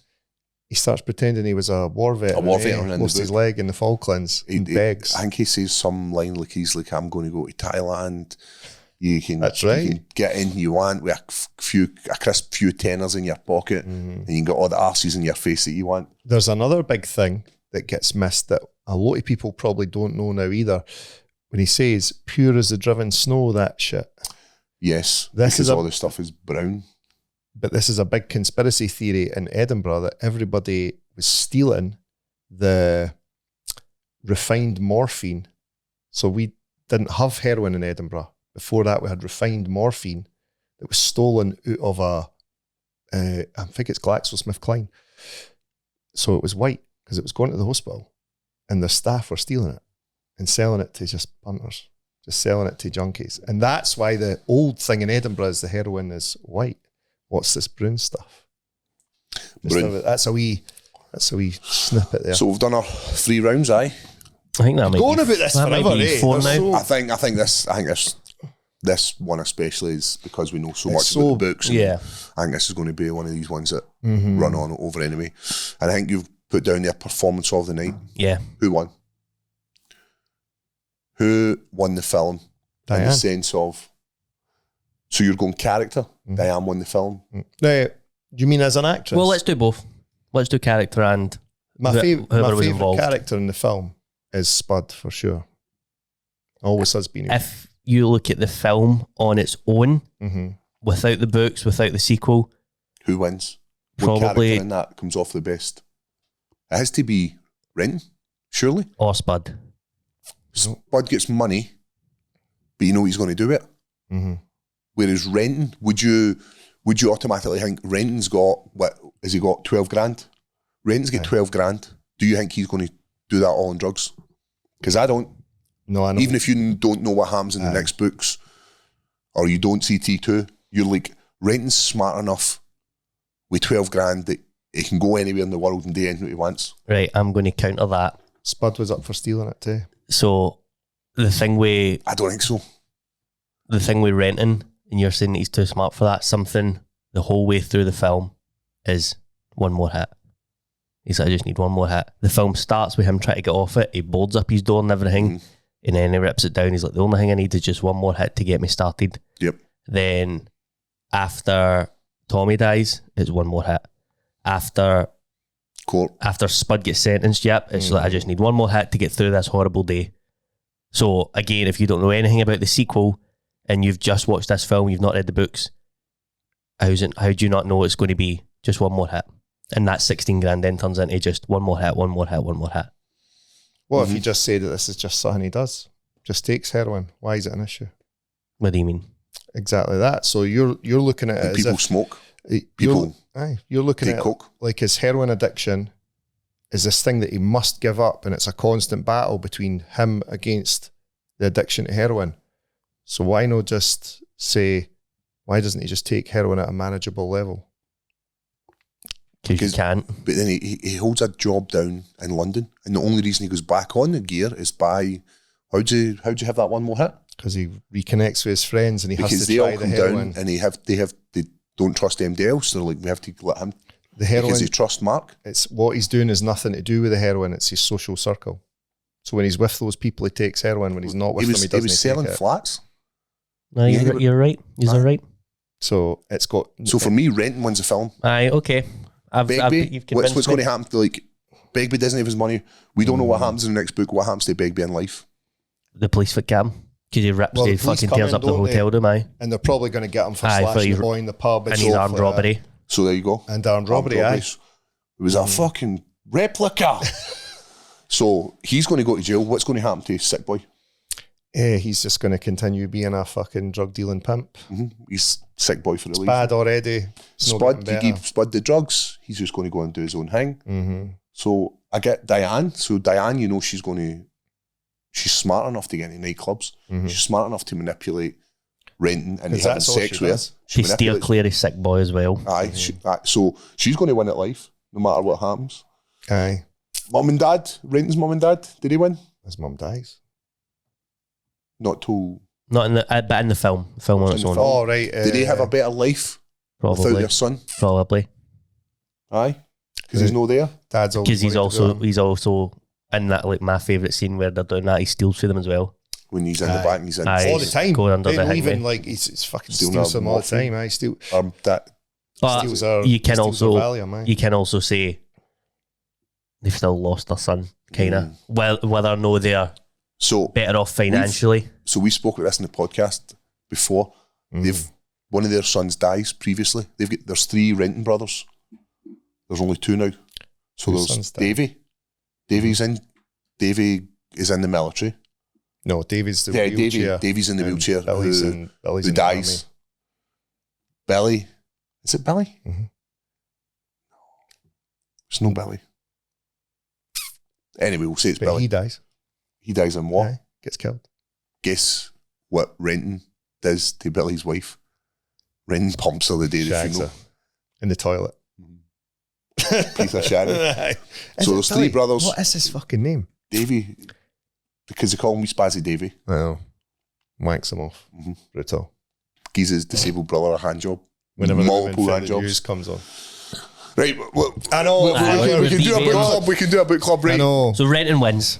A: He starts pretending he was a war veteran. Lost his leg in the Falklands. He begs.
B: I think he says some line like he's like, I'm going to go to Thailand. You can,
A: That's right.
B: You can get in you want with a crisp few tenors in your pocket, and you can get all the arses in your face that you want.
A: There's another big thing that gets missed that a lot of people probably don't know now either. When he says, pure as the driven snow, that shit.
B: Yes, because all the stuff is brown.
A: But this is a big conspiracy theory in Edinburgh that everybody was stealing the refined morphine. So we didn't have heroin in Edinburgh. Before that, we had refined morphine that was stolen out of I think it's GlaxoSmithKline. So it was white because it was going to the hospital and the staff were stealing it and selling it to just punters, just selling it to junkies. And that's why the old thing in Edinburgh is the heroin is white. What's this brown stuff?
B: Brown.
A: That's a wee snippet there.
B: So we've done our 3 rounds, aye?
C: I think that might
A: Going
C: be,
A: about this
C: that
A: forever,
C: might be 4 now.
B: I think this one especially is because we know so much
A: so-
B: about the books.
C: Yeah.
B: I think this is going to be one of these ones that run on over anyway. And I think you've put down their performance of the night.
C: Yeah.
B: Who won? Who won the film? In
A: Diane.
B: the sense of, so you're going character. Diane won the film.
A: Now, do you mean as an actress?
C: Well, let's do both. Let's do character and
A: my
C: whoever was
A: favourite
C: involved.
A: character in the film is Spud for sure. Always has been.
C: If you look at the film on its own,
A: Mhm.
C: without the books, without the sequel,
B: Who wins? What
C: Probably-
B: character in that comes off the best? It has to be Renton, surely.
C: or Spud.
B: Spud gets money, but you know he's going to do it.
A: Mhm.
B: Whereas renting, would you automatically think renting's got, what, has he got 12 grand? Renting's got 12 grand. Do you think he's going to do that all on drugs? Because I don't.
A: No, I know.
B: Even if you don't know what happens in the next books, or you don't see T2, you're like, renting's smart enough with 12 grand that he can go anywhere in the world and do anything he wants.
C: Right, I'm going to counter that.
A: Spud was up for stealing it too.
C: So the thing with
B: I don't think so.
C: the thing with renting, and you're saying that he's too smart for that, something the whole way through the film is one more hit. He's like, I just need one more hit. The film starts with him trying to get off it. He boards up his door and everything, and then he rips it down. He's like, the only thing I need is just one more hit to get me started.
B: Yep.
C: Then after Tommy dies, it's one more hit. After Spud gets sentenced, it's like, I just need one more hit to get through this horrible day. So again, if you don't know anything about the sequel and you've just watched this film, you've not read the books, how do you not know it's going to be just one more hit? And that 16 grand then turns into just one more hit, one more hit, one more hit.
A: What if you just say that this is just something he does? Just takes heroin. Why is it an issue?
C: What do you mean?
A: Exactly that. So you're looking at it
B: And
A: as
B: people
A: if
B: smoke.
A: you're looking
B: take
A: at
B: coke.
A: it like his heroin addiction is this thing that he must give up, and it's a constant battle between him against the addiction to heroin. So why not just say, why doesn't he just take heroin at a manageable level?
C: Because you can't.
B: But then he holds a job down in London, and the only reason he goes back on the gear is by how'd you have that one more hit?
A: Because he reconnects with his friends and he
B: Because
A: has to
B: they
A: try
B: all
A: the
B: come
A: heroin.
B: down and they don't trust anybody else. They're like, we have to let him
A: The heroin,
B: because they trust Mark.
A: it's what he's doing is nothing to do with the heroin. It's his social circle. So when he's with those people, he takes heroin. When he's not with them, he doesn't.
B: He was selling
A: take it.
B: flats.
C: No, you're right. You're right.
A: So it's got.
B: So for me, renting wins the film.
C: Aye, okay.
B: Begbie,
C: You've convinced
B: what's
C: me.
B: going to happen? Like, Begbie doesn't have his money. We don't know what happens in the next book. What happens to Begbie in life?
C: The police would get him. Because he rips,
A: Well,
C: he
A: the police
C: fucking
A: come
C: tears
A: in,
C: up the
A: don't they?
C: hotel room, aye.
A: And they're probably going to get him for
C: Aye, for
A: slashing
C: his-
A: the boy in the pub.
C: And his armed robbery.
B: So there you go.
A: And armed robbery, aye.
B: It was a fucking replica. So he's going to go to jail. What's going to happen to Sick Boy?
A: He's just going to continue being a fucking drug dealing pimp.
B: He's Sick Boy for the league.
A: Bad already. It's not
B: Spud,
A: getting
B: you
A: better.
B: give Spud the drugs. He's just going to go and do his own thing. So I get Diane. So Diane, you know, she's smart enough to get into nightclubs. She's smart enough to manipulate renting and
A: Because
B: having
A: that's all
B: sex
A: she
B: with.
A: does.
C: She steer
B: manipulates-
C: clear of Sick Boy as well.
B: Aye, so she's going to win at life, no matter what happens.
A: Aye.
B: Mum and Dad, renting's mum and dad, did he win?
A: His mum dies.
B: Not till...
C: Not in the, but in the film. The film on its
B: In the
C: own.
B: film.
A: Oh, right.
B: Did they have a better life without
C: Probably.
B: their son?
C: Probably.
B: Aye, because he's no there.
A: Dad's always
C: Because
A: worried
C: he's also in that, like, my favourite scene where they're doing that, he steals for them as well.
B: When he's in the
A: Aye.
B: back and he's in...
C: Aye.
A: all the time.
C: Going under
A: They
C: the
A: don't
C: hangman.
A: even like he's fucking
B: Stealing
A: steals
B: our
A: them all the
B: morphine.
A: time. I steal.
B: That
C: But
A: steals our.
C: you can
A: steals
C: also
A: our Valium, aye.
C: you can also say they've still lost their son, kind of. Well, whether or no they're
B: so
C: better off financially.
B: so we spoke about this in the podcast before. One of their sons dies previously. There's 3 renting brothers. There's only 2 now. So
A: Whose
B: there's
A: sons die?
B: Davy. Davy is in the military.
A: No, Davy's the
B: Yeah,
A: wheelchair.
B: Davy's in the
A: and
B: wheelchair.
A: Billy's
B: who
A: in Billy's
B: who
A: in the
B: dies. Billy. Is it Billy? It's no Billy. Anyway, we'll say it's
A: army. But
B: Billy.
A: he dies.
B: He dies in what?
A: Aye, gets killed.
B: Guess what renting does to Billy's wife? Renting pumps her the day of the
A: Shags
B: funeral.
A: her in the toilet.
B: Piece of shaggy.
A: Aye. Is
B: So
A: it
B: there's
A: Billy?
B: 3 brothers.
A: What is his fucking name?
B: Davy, because they call him Spazzy Davy.
A: I know. Wanks him off. Brutal.
B: Gives his disabled brother a hand job.
A: Whenever
B: multiple
A: the
B: hand
A: news
B: jobs.
A: comes on.
B: Right, well,
A: I know.
B: we can do a book club. We can do a book club.
A: I
B: Right,
A: know.
C: So renting wins.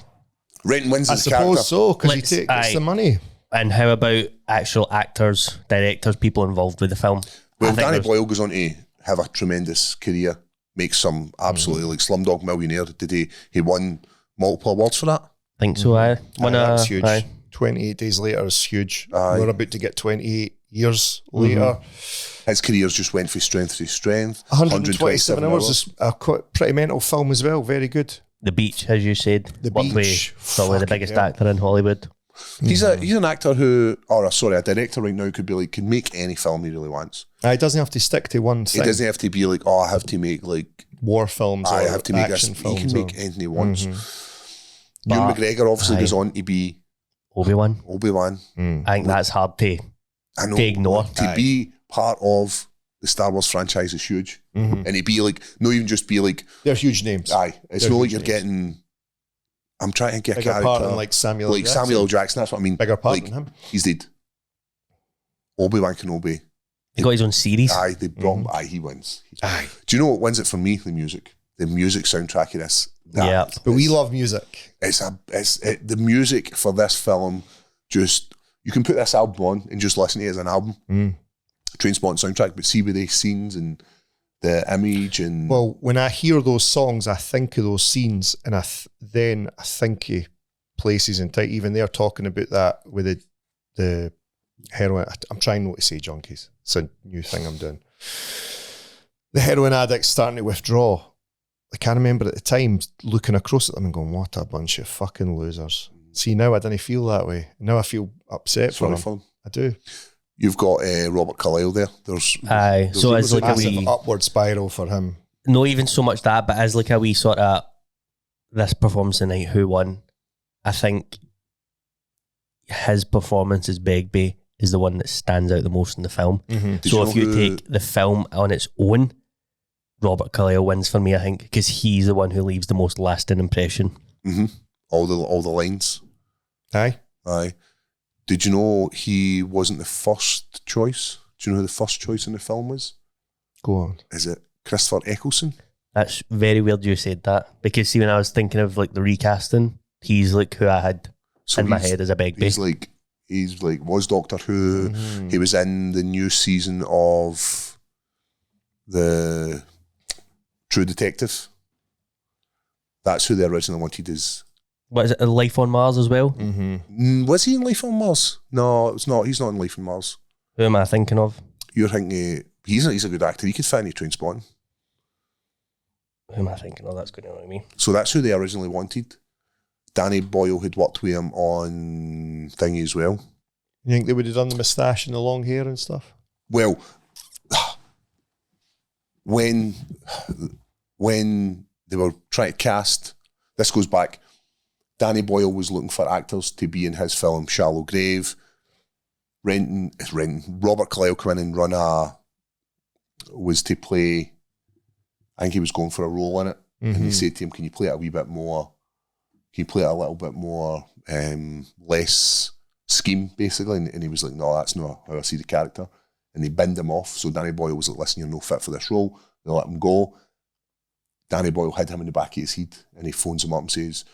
B: renting wins
A: I
B: his
A: suppose
B: character.
A: so, because he
C: Let's-
A: takes the money.
C: And how about actual actors, directors, people involved with the film?
B: Well,
C: I think
B: Danny
C: there's-
B: Boyle goes on to have a tremendous career. Makes some absolutely like Slumdog Millionaire. Did he won multiple awards for that?
C: I think so. I won
A: That's huge.
C: aye.
A: 28 days later is huge.
B: Aye.
A: We're about to get 28 years later.
B: His careers just went from strength to strength.
A: 127 hours is a pretty mental film as well. Very good.
C: The Beach, as you said.
A: The
C: Worked with
A: Beach,
C: probably the
A: fucking
C: biggest
A: hell.
C: actor in Hollywood.
B: He's an actor who, a director right now could be like, can make any film he really wants.
A: He doesn't have to stick to one thing.
B: He doesn't have to be like, I have to make like
A: war films.
B: I
A: or
B: have to make
A: action
B: this.
A: films.
B: He can make anything he wants.
C: But-
B: Ewan McGregor obviously goes on to be
C: Obi-Wan.
A: Mm.
C: I think that's hard to ignore.
B: To be part of the Star Wars franchise is huge. And to be like, not even just be like,
A: They're huge names.
B: it's
A: They're
B: not like
A: huge
B: you're
A: names.
B: getting, I'm trying to get
A: Bigger
B: a character.
A: part than like Samuel Jackson.
B: Samuel L. Jackson, that's what I mean.
A: Bigger part
B: like,
A: than him.
B: He's dead. Obi-Wan Kenobi.
C: He got his own series.
B: They brought him, he wins.
A: Aye.
B: Do you know what wins it for me? The music. The music soundtrack of this.
C: Yeah.
A: But we love music.
B: The music for this film, just, you can put this album on and just listen to it as an album. Trainspotting soundtrack, but see with the scenes and the image and...
A: Well, when I hear those songs, I think of those scenes, and then I think of places and time. Even they're talking about that with the heroin. I'm trying not to say junkies. It's a new thing I'm doing. The heroin addicts starting to withdraw. I can't remember at the time looking across at them and going, what a bunch of fucking losers. See, now I didn't feel that way. Now I feel upset for them. I do.
B: You've got Robert Carlyle there.
C: Aye. So it's like a
A: Massive
C: wee...
A: upward spiral for him.
C: Not even so much that, but as like a wee sort of this performance tonight, who won? I think his performance as Begbie is the one that stands out the most in the film. So if you take the film on its own, Robert Carlyle wins for me, I think, because he's the one who leaves the most lasting impression.
B: All the lines.
A: Aye.
B: Did you know he wasn't the first choice? Do you know who the first choice in the film was?
A: Go on.
B: Is it Christopher Eccleston?
C: That's very weird you said that, because see, when I was thinking of like the recasting, he's like who I had in my head as a Begbie.
B: He's like was Doctor Who. He was in the new season of the True Detective. That's who they originally wanted as...
C: What is it, Life on Mars as well?
B: Was he in Life on Mars? No, it's not. He's not in Life on Mars.
C: Who am I thinking of?
B: You're thinking... He's a good actor. He could fit any Trainspotting.
C: Who am I thinking of? That's going to annoy me.
B: So that's who they originally wanted. Danny Boyle had worked with him on Thingy as well.
A: You think they would have done the moustache and the long hair and stuff?
B: Well, when they were trying to cast, this goes back, Danny Boyle was looking for actors to be in his film Shallow Grave. Robert Carlyle come in and was to play, I think he was going for a role in it. And he said to him, can you play it a wee bit more, can you play it a little bit more, less scheme, basically? And he was like, no, that's not how I see the character. And they binned him off. So Danny Boyle was like, listen, you're no fit for this role. They let him go. Danny Boyle had him in the back of his head and he phones him up and says,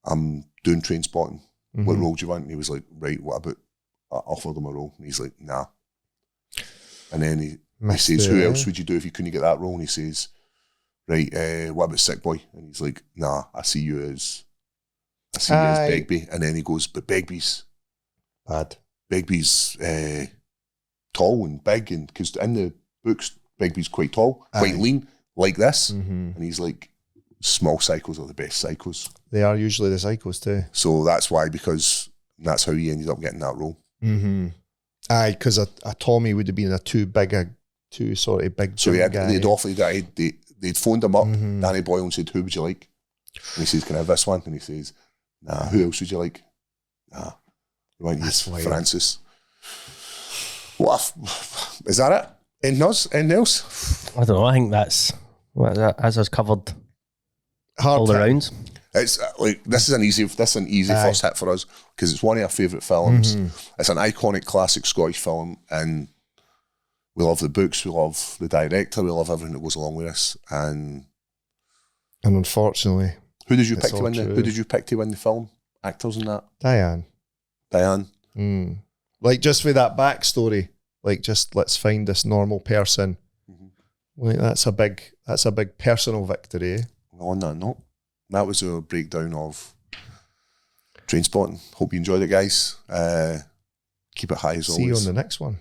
B: I'm doing Trainspotting. What role do you want? And he was like, right, what about, I offered him a role. And he's like, nah. And then he says, who else would you do if you couldn't get that role? And he says, right, what about Sick Boy? And he's like, nah, I see you as Begbie. And then he goes, but Begbie's
A: bad.
B: Begbie's tall and big, and because in the books, Begbie's quite tall, quite lean, like this. And he's like, small cycles are the best cycles.
A: They are usually the cycles too.
B: So that's why, because that's how he ended up getting that role.
A: Aye, because a Tommy would have been too sort of big.
B: So they'd offered that. They'd phoned him up, Danny Boyle, and said, who would you like? And he says, can I have this one? And he says, nah, who else would you like? Nah, we want you, Francis. Is that it? Anything else?
C: I don't know. I think that's as us covered
A: Hard
C: all the
A: time.
C: rounds.
B: It's like this is an easy first hit for us because it's one of our favourite films. It's an iconic classic Scottish film, and we love the books, we love the director, we love everything that goes along with this. And
A: unfortunately,
B: who did you pick to win? Who did you pick to win the film? Actors in that?
A: Diane. Like just with that backstory, like just let's find this normal person. Like that's a big personal victory. Eh?
B: On that note, that was a breakdown of Trainspotting. Hope you enjoyed it, guys. Keep it high as always.
A: See you on the next one.